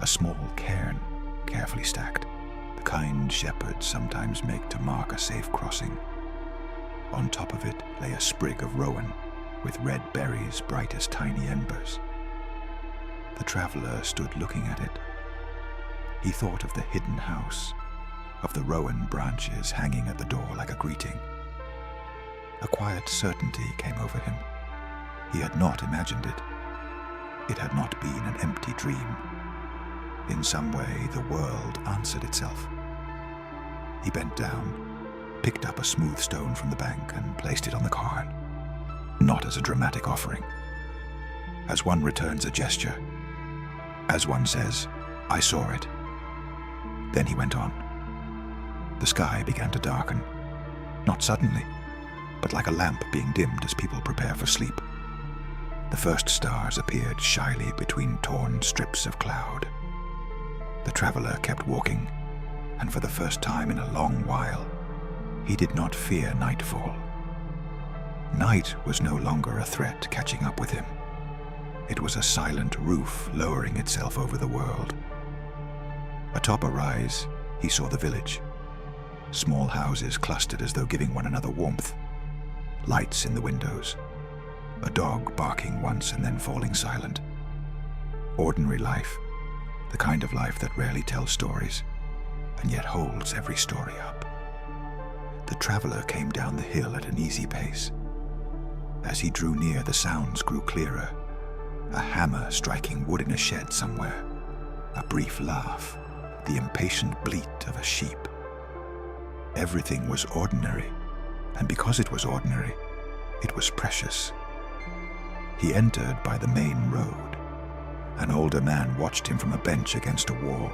A small cairn, carefully stacked, the kind shepherds sometimes make to mark a safe crossing. On top of it lay a sprig of rowan, with red berries bright as tiny embers. The traveler stood looking at it. He thought of the hidden house, of the rowan branches hanging at the door like a greeting. A quiet certainty came over him. He had not imagined it. It had not been an empty dream. In some way, the world answered itself. He bent down, picked up a smooth stone from the bank and placed it on the cairn, not as a dramatic offering, as one returns a gesture, as one says, "I saw it." Then he went on. The sky began to darken, not suddenly, but like a lamp being dimmed as people prepare for sleep. The first stars appeared shyly between torn strips of cloud. The traveler kept walking, and for the first time in a long while, he did not fear nightfall. Night was no longer a threat catching up with him. It was a silent roof lowering itself over the world. Atop a rise, he saw the village. Small houses clustered as though giving one another warmth. Lights in the windows. A dog barking once and then falling silent. Ordinary life, the kind of life that rarely tells stories, and yet holds every story up. The traveler came down the hill at an easy pace. As he drew near, the sounds grew clearer. A hammer striking wood in a shed somewhere. A brief laugh, the impatient bleat of a sheep. Everything was ordinary, and because it was ordinary, it was precious. He entered by the main road. An older man watched him from a bench against a wall.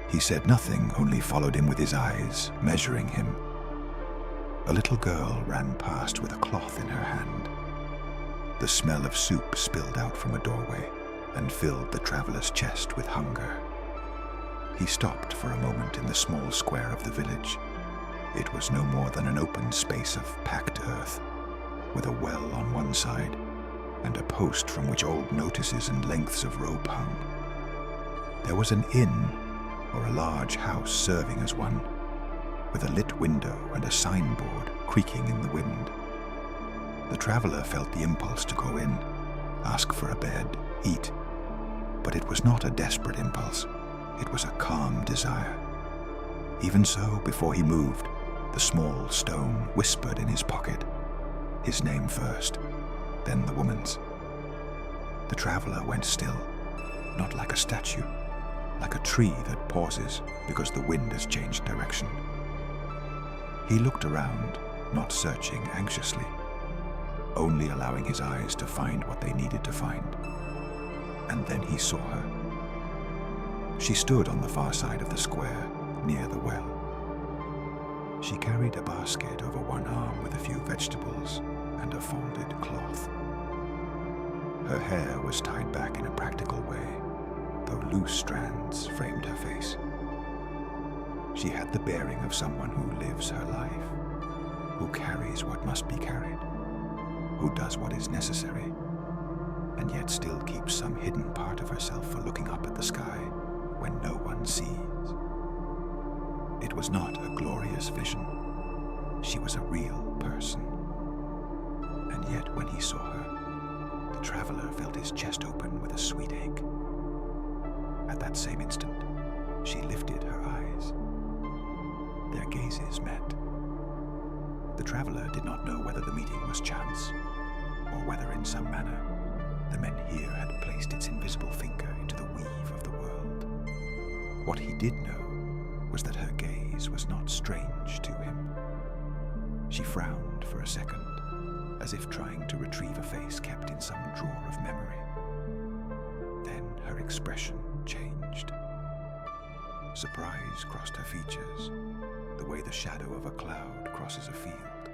He said nothing, only followed him with his eyes, measuring him. A little girl ran past with a cloth in her hand. The smell of soup spilled out from a doorway and filled the traveler's chest with hunger. He stopped for a moment in the small square of the village. It was no more than an open space of packed earth, with a well on one side and a post from which old notices and lengths of rope hung. There was an inn, or a large house serving as one, with a lit window and a signboard creaking in the wind. The traveler felt the impulse to go in, ask for a bed, eat. But it was not a desperate impulse. It was a calm desire. Even so, before he moved, the small stone whispered in his pocket, his name first, then the woman's. The traveler went still, not like a statue, like a tree that pauses because the wind has changed direction. He looked around, not searching anxiously, only allowing his eyes to find what they needed to find. And then he saw her. She stood on the far side of the square, near the well. She carried a basket over one arm with a few vegetables and a folded cloth. Her hair was tied back in a practical way, though loose strands framed her face. She had the bearing of someone who lives her life, who carries what must be carried, who does what is necessary, and yet still keeps some hidden part of herself for looking up at the sky when no one sees. It was not a glorious vision. She was a real person. And yet when he saw her, the traveler felt his chest open with a sweet ache. At that same instant, she lifted her eyes. Their gazes met. The traveler did not know whether the meeting was chance, or whether in some manner the men here had placed its invisible finger into the weave of the world. What he did know was that her gaze was not strange to him. She frowned for a second, as if trying to retrieve a face kept in some drawer of memory. Then her expression changed. Surprise crossed her features, the way the shadow of a cloud crosses a field,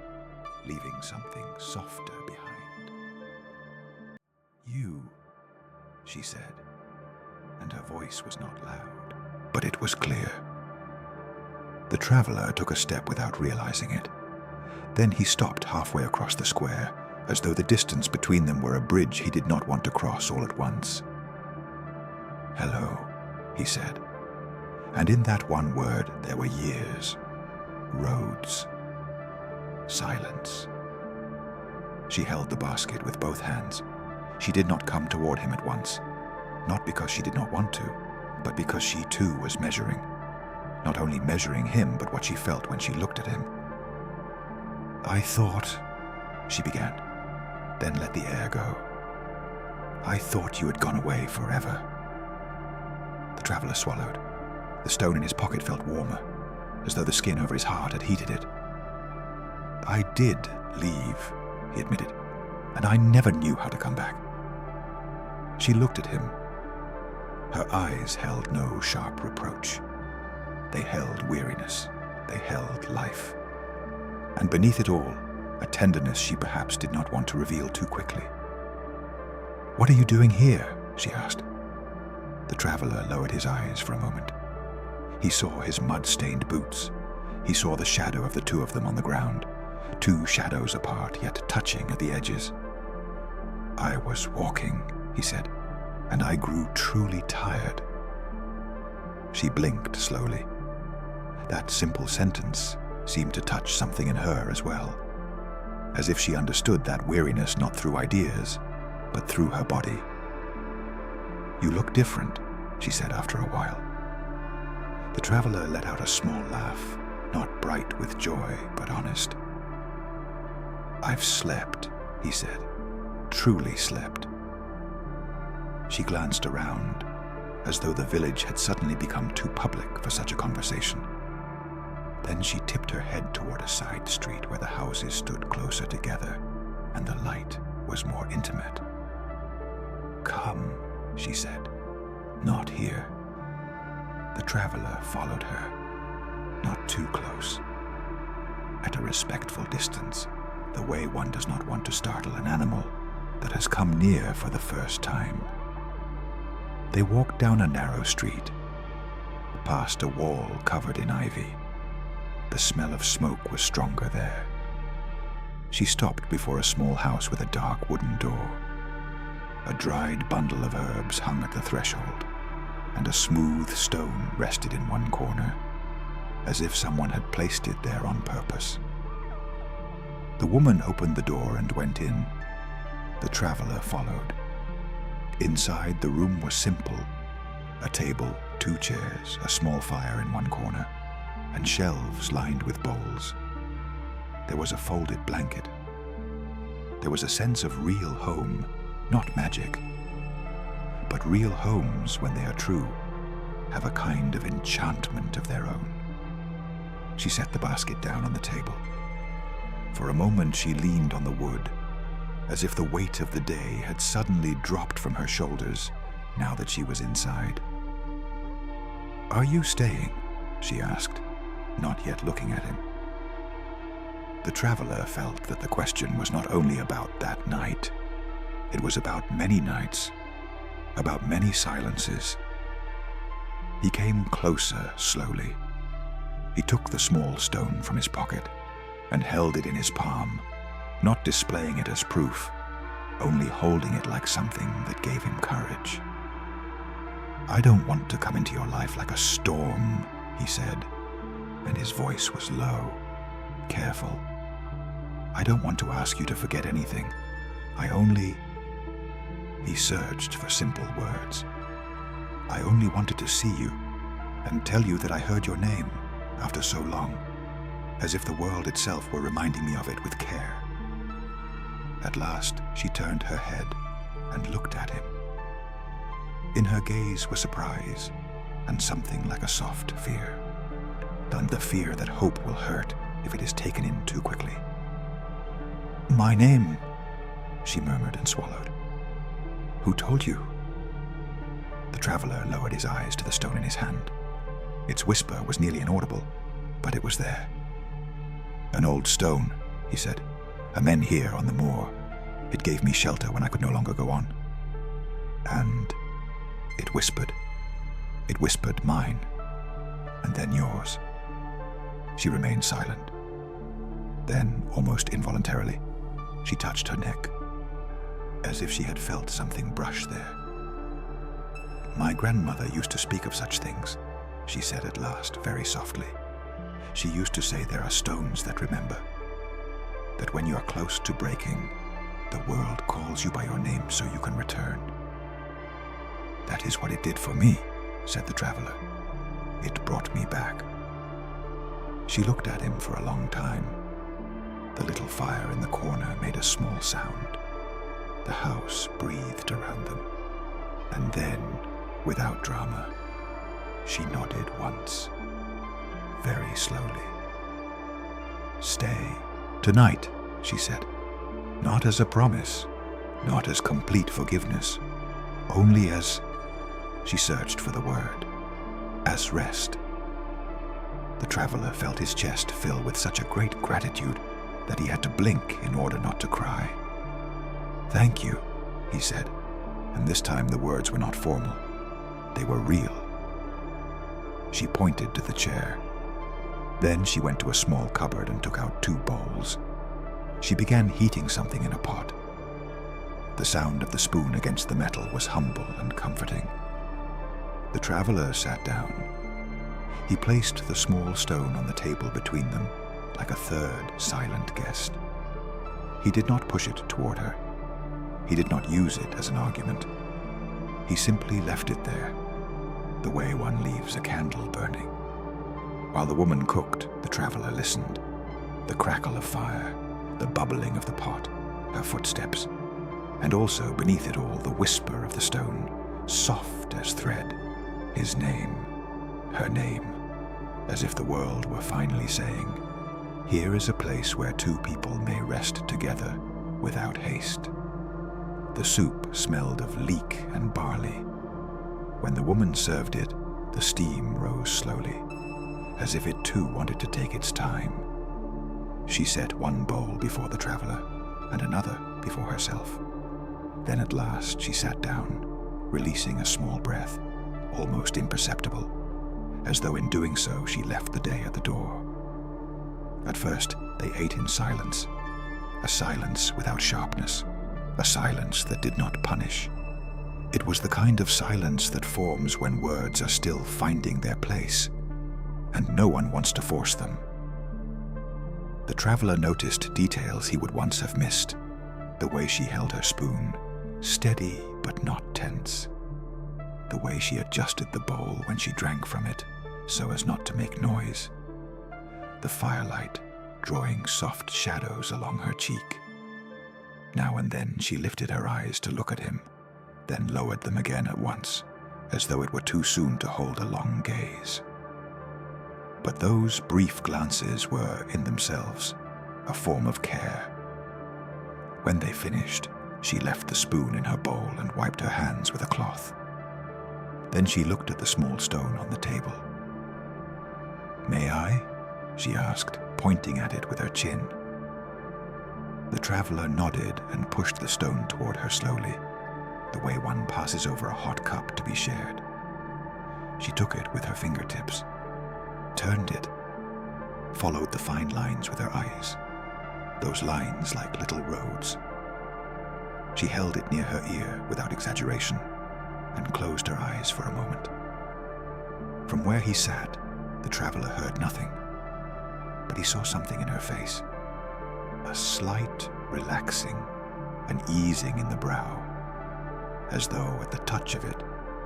leaving something softer behind. "You," she said, and her voice was not loud, but it was clear. The traveler took a step without realizing it. Then he stopped halfway across the square, as though the distance between them were a bridge he did not want to cross all at once. "Hello," he said, and in that one word there were years, roads, silence. She held the basket with both hands. She did not come toward him at once, not because she did not want to, but because she too was measuring. Not only measuring him, but what she felt when she looked at him. "I thought," she began, then let the air go. "I thought you had gone away forever." The traveler swallowed. The stone in his pocket felt warmer, as though the skin over his heart had heated it. "I did leave," he admitted, "and I never knew how to come back." She looked at him. Her eyes held no sharp reproach. They held weariness. They held life. And beneath it all, a tenderness she perhaps did not want to reveal too quickly. "What are you doing here?" she asked. The traveler lowered his eyes for a moment. He saw his mud-stained boots. He saw the shadow of the two of them on the ground, two shadows apart, yet touching at the edges. "I was walking," he said, "and I grew truly tired." She blinked slowly. That simple sentence seemed to touch something in her as well, as if she understood that weariness not through ideas, but through her body. "You look different," she said after a while. The traveler let out a small laugh, not bright with joy, but honest. "I've slept," he said, "truly slept." She glanced around, as though the village had suddenly become too public for such a conversation. Then she tipped her head toward a side street where the houses stood closer together, and the light was more intimate. "Come," she said, "not here." The traveler followed her, not too close, at a respectful distance, the way one does not want to startle an animal that has come near for the first time. They walked down a narrow street, past a wall covered in ivy. The smell of smoke was stronger there. She stopped before a small house with a dark wooden door. A dried bundle of herbs hung at the threshold, and a smooth stone rested in one corner, as if someone had placed it there on purpose. The woman opened the door and went in. The traveler followed. Inside, the room was simple. A table, 2 chairs, a small fire in one corner, and shelves lined with bowls. There was a folded blanket. There was a sense of real home, not magic. But real homes, when they are true, have a kind of enchantment of their own. She set the basket down on the table. For a moment she leaned on the wood, as if the weight of the day had suddenly dropped from her shoulders now that she was inside. "Are you staying?" she asked, not yet looking at him. The traveler felt that the question was not only about that night. It was about many nights, about many silences. He came closer slowly. He took the small stone from his pocket and held it in his palm, not displaying it as proof, only holding it like something that gave him courage. "I don't want to come into your life like a storm," he said, and his voice was low, careful. "I don't want to ask you to forget anything. He searched for simple words. "I only wanted to see you and tell you that I heard your name after so long, as if the world itself were reminding me of it with care." At last, she turned her head and looked at him. In her gaze were surprise and something like a soft fear, and the fear that hope will hurt if it is taken in too quickly. "My name," she murmured and swallowed. "Who told you?" The traveler lowered his eyes to the stone in his hand. Its whisper was nearly inaudible, but it was there. "An old stone," he said. "A men here on the moor. It gave me shelter when I could no longer go on. And it whispered. It whispered mine, and then yours." She remained silent. Then, almost involuntarily, she touched her neck, as if she had felt something brush there. "My grandmother used to speak of such things," she said at last, very softly. "She used to say there are stones that remember, that when you are close to breaking, the world calls you by your name so you can return." "That is what it did for me," said the traveler. "It brought me back." She looked at him for a long time. The little fire in the corner made a small sound. The house breathed around them. And then, without drama, she nodded once, very slowly. "Stay. Tonight," she said. "Not as a promise, not as complete forgiveness, only as—" she searched for the word, "as rest." The traveler felt his chest fill with such a great gratitude that he had to blink in order not to cry. "Thank you," he said, and this time the words were not formal. They were real. She pointed to the chair. Then she went to a small cupboard and took out 2 bowls. She began heating something in a pot. The sound of the spoon against the metal was humble and comforting. The traveler sat down. He placed the small stone on the table between them, like a third silent guest. He did not push it toward her. He did not use it as an argument. He simply left it there, the way one leaves a candle burning. While the woman cooked, the traveler listened. The crackle of fire, the bubbling of the pot, her footsteps, and also beneath it all the whisper of the stone, soft as thread, his name, her name, as if the world were finally saying, "Here is a place where 2 people may rest together without haste." The soup smelled of leek and barley. When the woman served it, the steam rose slowly, as if it too wanted to take its time. She set one bowl before the traveler and another before herself. Then at last she sat down, releasing a small breath, almost imperceptible, as though in doing so she left the day at the door. At first, they ate in silence, a silence without sharpness, a silence that did not punish. It was the kind of silence that forms when words are still finding their place, and no one wants to force them. The traveler noticed details he would once have missed, the way she held her spoon, steady but not tense, the way she adjusted the bowl when she drank from it so as not to make noise, the firelight drawing soft shadows along her cheek. Now and then she lifted her eyes to look at him, then lowered them again at once, as though it were too soon to hold a long gaze. But those brief glances were, in themselves, a form of care. When they finished, she left the spoon in her bowl and wiped her hands with a cloth. Then she looked at the small stone on the table. "May I?" she asked, pointing at it with her chin. The traveler nodded and pushed the stone toward her slowly, the way one passes over a hot cup to be shared. She took it with her fingertips, turned it, followed the fine lines with her eyes, those lines like little roads. She held it near her ear without exaggeration and closed her eyes for a moment. From where he sat, the traveler heard nothing, but he saw something in her face, a slight relaxing, an easing in the brow, as though at the touch of it,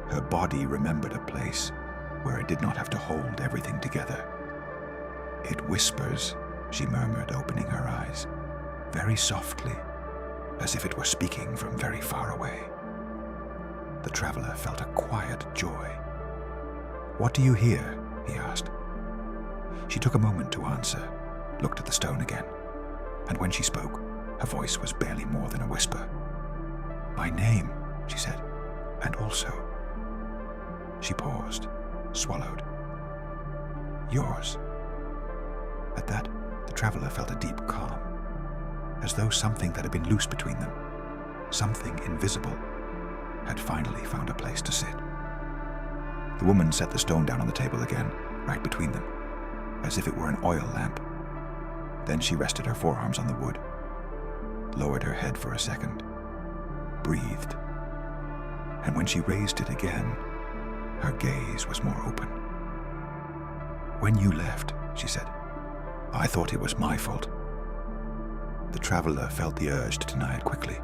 her body remembered a place where it did not have to hold everything together. "It whispers," she murmured, opening her eyes, very softly, as if it were speaking from very far away. The traveler felt a quiet joy. "What do you hear?" he asked. She took a moment to answer, looked at the stone again, and when she spoke, her voice was barely more than a whisper. "My name," she said, "and also..." She paused, swallowed. "Yours." At that, the traveler felt a deep calm, as though something that had been loose between them, something invisible, had finally found a place to sit. The woman set the stone down on the table again, right between them, as if it were an oil lamp. Then she rested her forearms on the wood, lowered her head for a second, breathed, and when she raised it again, her gaze was more open. "When you left," she said, "I thought it was my fault." The traveler felt the urge to deny it quickly,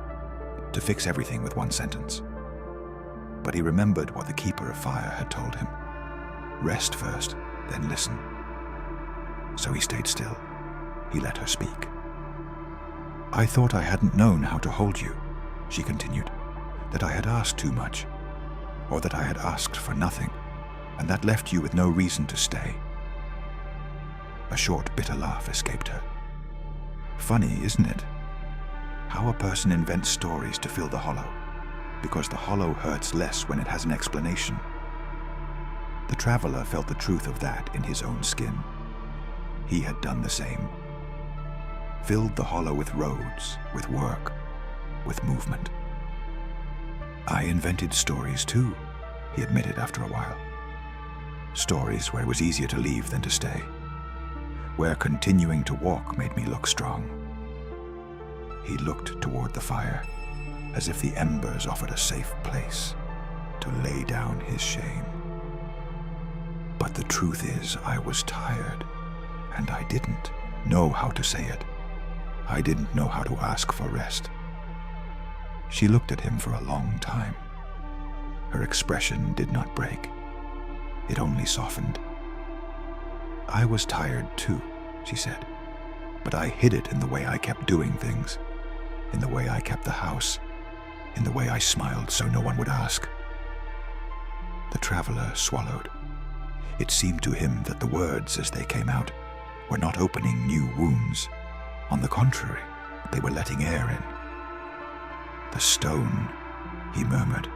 to fix everything with one sentence. But he remembered what the Keeper of Fire had told him. Rest first, then listen. So he stayed still. He let her speak. "I thought I hadn't known how to hold you," she continued, "that I had asked too much, or that I had asked for nothing, and that left you with no reason to stay." A short, bitter laugh escaped her. Funny, isn't it? How a person invents stories to fill the hollow, because the hollow hurts less when it has an explanation. The traveler felt the truth of that in his own skin. He had done the same. Filled the hollow with roads, with work, with movement. "I invented stories too," he admitted after a while. Stories where it was easier to leave than to stay, where continuing to walk made me look strong. He looked toward the fire, as if the embers offered a safe place to lay down his shame. "But the truth is, I was tired, and I didn't know how to say it. I didn't know how to ask for rest." She looked at him for a long time. Her expression did not break. It only softened. "I was tired too," she said, "but I hid it in the way I kept doing things, in the way I kept the house, in the way I smiled so no one would ask." The traveler swallowed. It seemed to him that the words, as they came out, were not opening new wounds. On the contrary, they were letting air in. "The stone," he murmured.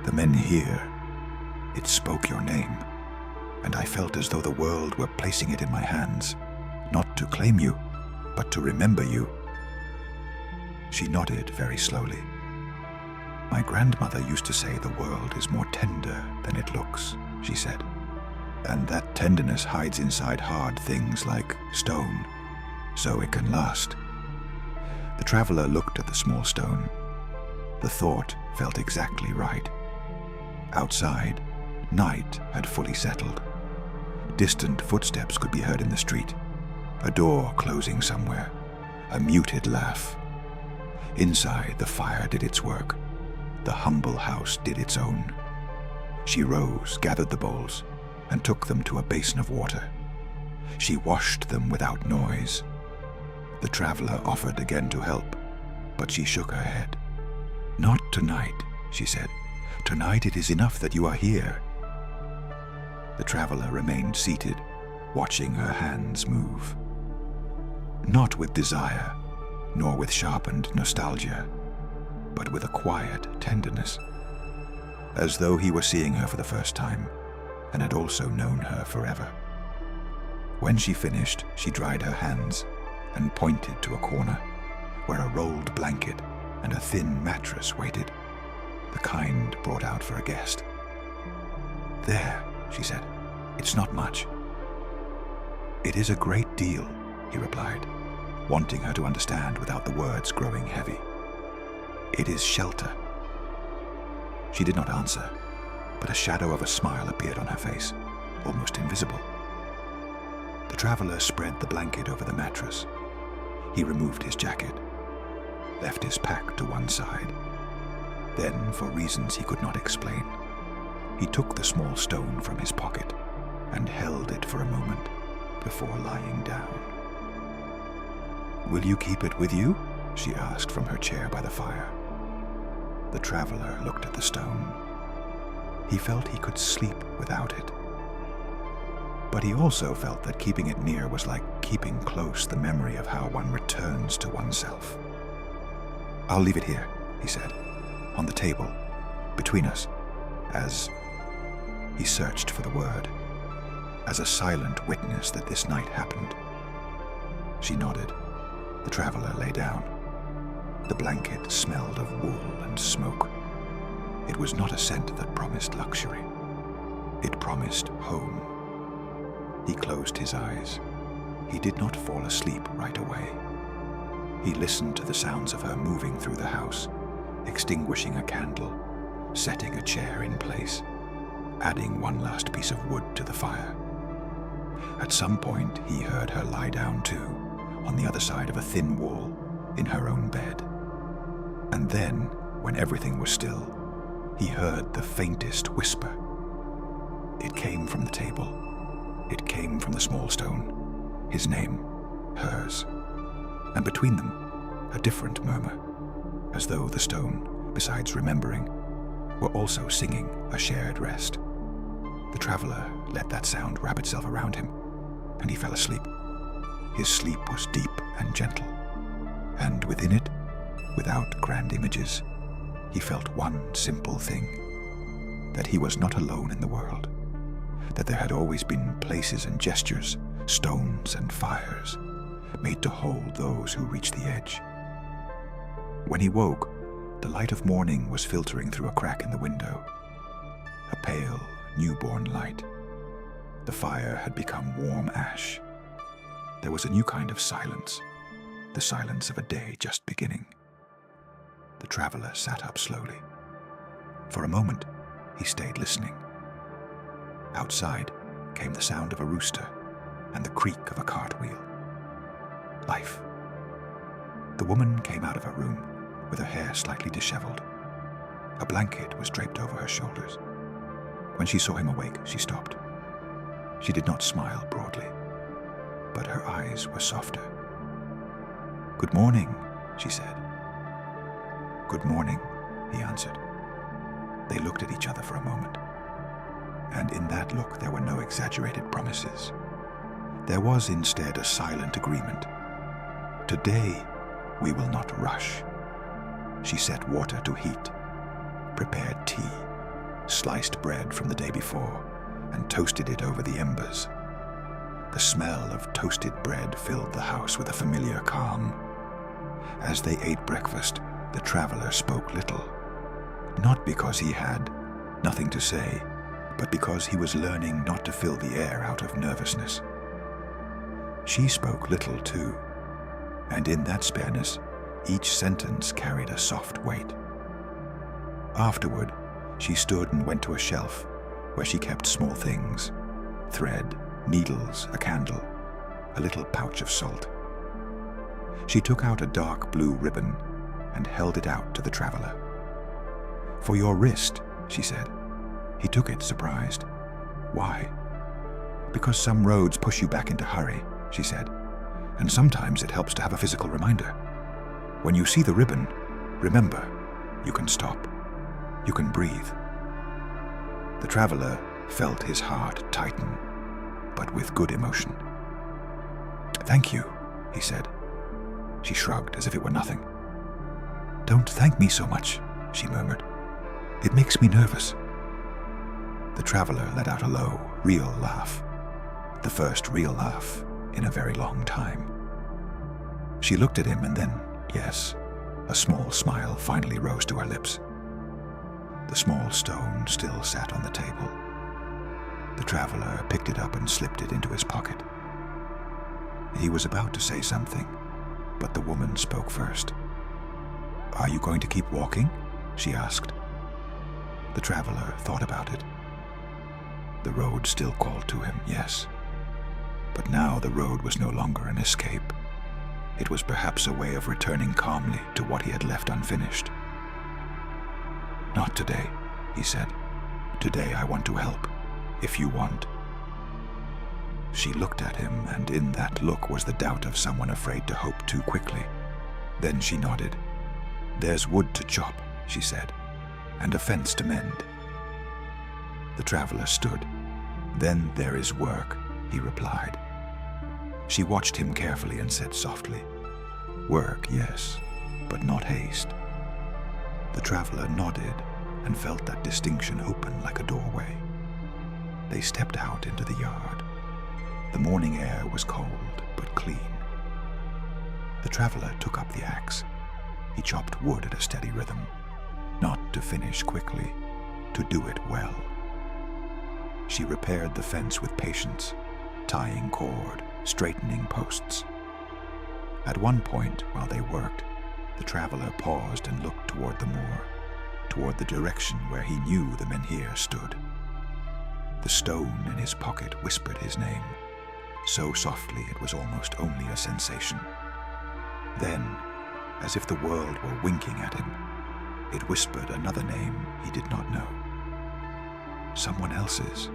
"The men here, it spoke your name, and I felt as though the world were placing it in my hands, not to claim you, but to remember you." She nodded very slowly. "My grandmother used to say the world is more tender than it looks," she said. And that tenderness hides inside hard things like stone, so it can last. The traveler looked at the small stone. The thought felt exactly right. Outside, night had fully settled. Distant footsteps could be heard in the street, a door closing somewhere, a muted laugh. Inside, the fire did its work. The humble house did its own. She rose, gathered the bowls, and took them to a basin of water. She washed them without noise. The traveler offered again to help, but she shook her head. "Not tonight," she said. "Tonight it is enough that you are here." The traveler remained seated, watching her hands move. Not with desire, nor with sharpened nostalgia, but with a quiet tenderness, as though he were seeing her for the first time and had also known her forever. When she finished, she dried her hands and pointed to a corner where a rolled blanket and a thin mattress waited, the kind brought out for a guest. "There," she said. "It's not much." "It is a great deal," he replied, wanting her to understand without the words growing heavy. "It is shelter." She did not answer, but a shadow of a smile appeared on her face, almost invisible. The traveler spread the blanket over the mattress. He removed his jacket, left his pack to one side. Then, for reasons he could not explain, he took the small stone from his pocket and held it for a moment before lying down. "Will you keep it with you?" she asked from her chair by the fire. The traveler looked at the stone. He felt he could sleep without it. But he also felt that keeping it near was like keeping close the memory of how one returns to oneself. "I'll leave it here," he said, "on the table, between us, as..." He searched for the word. "As a silent witness that this night happened." She nodded. The traveler lay down. The blanket smelled of wool and smoke. It was not a scent that promised luxury. It promised home. He closed his eyes. He did not fall asleep right away. He listened to the sounds of her moving through the house, extinguishing a candle, setting a chair in place, adding one last piece of wood to the fire. At some point, he heard her lie down too, on the other side of a thin wall, in her own bed. And then, when everything was still, he heard the faintest whisper. It came from the table. It came from the small stone. His name, hers. And between them, a different murmur, as though the stone, besides remembering, were also singing a shared rest. The traveler let that sound wrap itself around him, and he fell asleep. His sleep was deep and gentle, and within it, without grand images, he felt one simple thing: that he was not alone in the world, that there had always been places and gestures, stones and fires, made to hold those who reached the edge. When he woke, the light of morning was filtering through a crack in the window, a pale, newborn light. The fire had become warm ash. There was a new kind of silence, the silence of a day just beginning. The traveler sat up slowly. For a moment, he stayed listening. Outside came the sound of a rooster and the creak of a cartwheel. Life. The woman came out of her room with her hair slightly disheveled. A blanket was draped over her shoulders. When she saw him awake, she stopped. She did not smile broadly, but her eyes were softer. "Good morning," she said. "Good morning," he answered. They looked at each other for a moment, and in that look there were no exaggerated promises. There was instead a silent agreement. Today, we will not rush. She set water to heat, prepared tea, sliced bread from the day before, and toasted it over the embers. The smell of toasted bread filled the house with a familiar calm. As they ate breakfast, the traveler spoke little, not because he had nothing to say, but because he was learning not to fill the air out of nervousness. She spoke little too, and in that spareness, each sentence carried a soft weight. Afterward, she stood and went to a shelf where she kept small things: thread, needles, a candle, a little pouch of salt. She took out a dark blue ribbon and held it out to the traveler. "For your wrist," she said. He took it, surprised. "Why?" "Because some roads push you back into hurry," she said, "and sometimes it helps to have a physical reminder. When you see the ribbon, remember, you can stop. You can breathe." The traveler felt his heart tighten, but with good emotion. "Thank you," he said. She shrugged as if it were nothing. "Don't thank me so much," she murmured. "It makes me nervous." The traveler let out a low, real laugh. The first real laugh in a very long time. She looked at him and then, yes, a small smile finally rose to her lips. The small stone still sat on the table. The traveler picked it up and slipped it into his pocket. He was about to say something, but the woman spoke first. "Are you going to keep walking?" she asked. The traveler thought about it. The road still called to him, yes. But now the road was no longer an escape. It was perhaps a way of returning calmly to what he had left unfinished. "Not today," he said. "Today I want to help, if you want." She looked at him, and in that look was the doubt of someone afraid to hope too quickly. Then she nodded. "There's wood to chop," she said, "and a fence to mend." The traveler stood. "Then there is work," he replied. She watched him carefully and said softly, "Work, yes, but not haste." The traveler nodded and felt that distinction open like a doorway. They stepped out into the yard. The morning air was cold but clean. The traveler took up the axe. He chopped wood at a steady rhythm, not to finish quickly, to do it well. She repaired the fence with patience, tying cord, straightening posts. At one point, while they worked, the traveler paused and looked toward the moor, toward the direction where he knew the menhir stood. The stone in his pocket whispered his name, so softly it was almost only a sensation. Then, as if the world were winking at him, it whispered another name he did not know. Someone else's,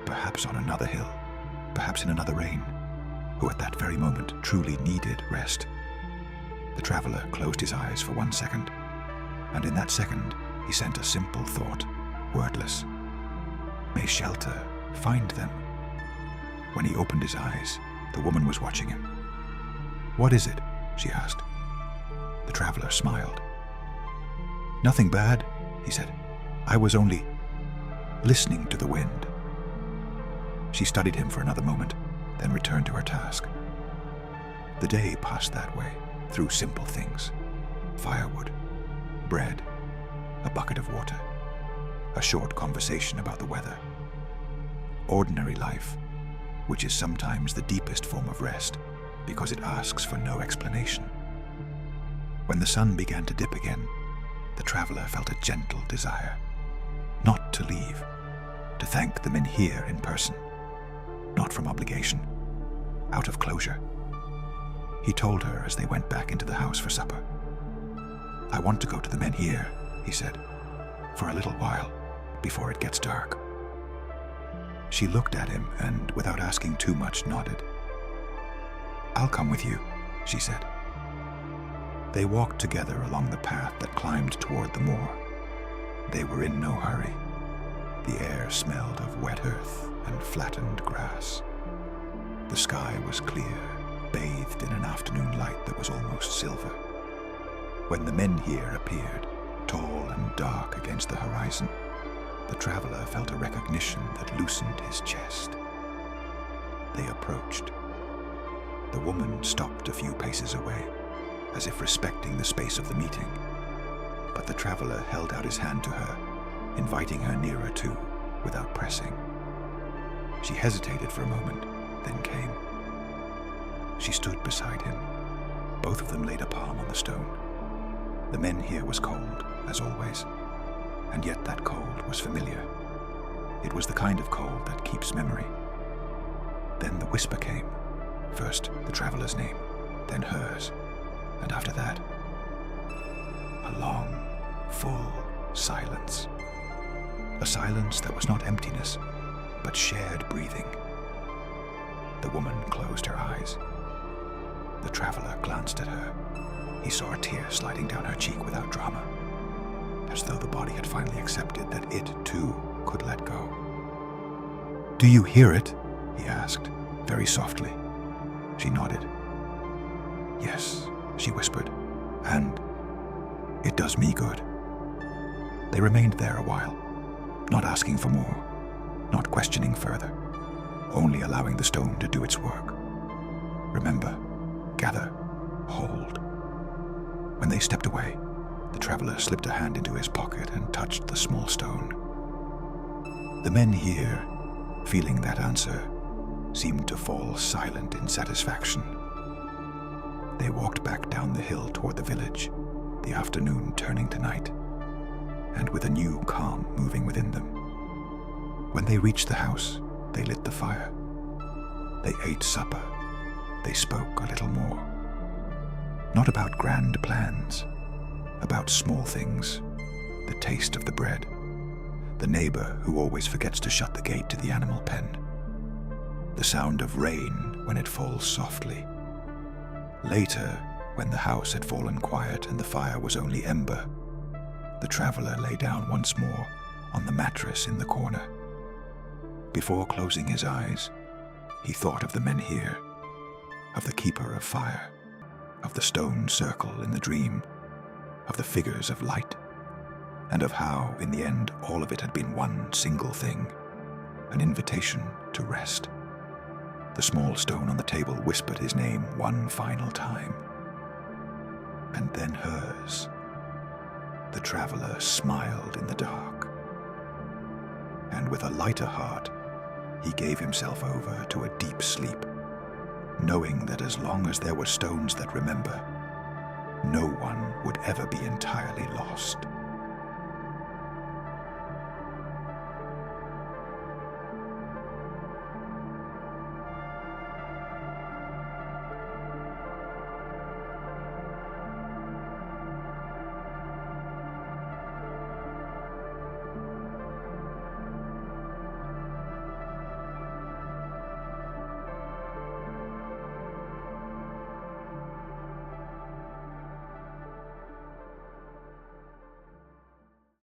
perhaps on another hill, perhaps in another reign, who at that very moment truly needed rest. The traveler closed his eyes for 1 second, and in that second he sent a simple thought, wordless. May shelter find them. When he opened his eyes, the woman was watching him. "What is it?" she asked. The traveler smiled. "Nothing bad," he said. "I was only listening to the wind." She studied him for another moment, then returned to her task. The day passed that way, through simple things: firewood, bread, a bucket of water, a short conversation about the weather. Ordinary life, which is sometimes the deepest form of rest, because it asks for no explanation. When the sun began to dip again, the traveler felt a gentle desire, not to leave, to thank the menhir in person, not from obligation, out of closure. He told her as they went back into the house for supper. "I want to go to the menhir," he said, "for a little while, before it gets dark." She looked at him and, without asking too much, nodded. "I'll come with you," she said. They walked together along the path that climbed toward the moor. They were in no hurry. The air smelled of wet earth and flattened grass. The sky was clear, bathed in an afternoon light that was almost silver. When the menhir appeared, tall and dark against the horizon, the traveler felt a recognition that loosened his chest. They approached. The woman stopped a few paces away, as if respecting the space of the meeting. But the traveler held out his hand to her, inviting her nearer too, without pressing. She hesitated for a moment, then came. She stood beside him. Both of them laid a palm on the stone. The men here was cold, as always, and yet that cold was familiar. It was the kind of cold that keeps memory. Then the whisper came. First the traveler's name, then hers, and after that, a long, full silence. A silence that was not emptiness, but shared breathing. The woman closed her eyes. The traveler glanced at her. He saw a tear sliding down her cheek without drama, as though the body had finally accepted that it, too, could let go. "Do you hear it?" he asked, very softly. She nodded. "Yes," she whispered, "and it does me good." They remained there a while, not asking for more, not questioning further, only allowing the stone to do its work. Remember, gather, hold. When they stepped away, the traveler slipped a hand into his pocket and touched the small stone. The men here, feeling that answer, seemed to fall silent in satisfaction. They walked back down the hill toward the village, the afternoon turning to night, and with a new calm moving within them. When they reached the house, they lit the fire. They ate supper. They spoke a little more. Not about grand plans, about small things, the taste of the bread, the neighbor who always forgets to shut the gate to the animal pen, the sound of rain when it falls softly. Later, when the house had fallen quiet and the fire was only ember, the traveler lay down once more on the mattress in the corner. Before closing his eyes, he thought of the men here, of the keeper of fire, of the stone circle in the dream, of the figures of light, and of how, in the end, all of it had been one single thing, an invitation to rest. The small stone on the table whispered his name one final time. And then hers. The traveler smiled in the dark. And with a lighter heart, he gave himself over to a deep sleep, knowing that as long as there were stones that remember, no one would ever be entirely lost.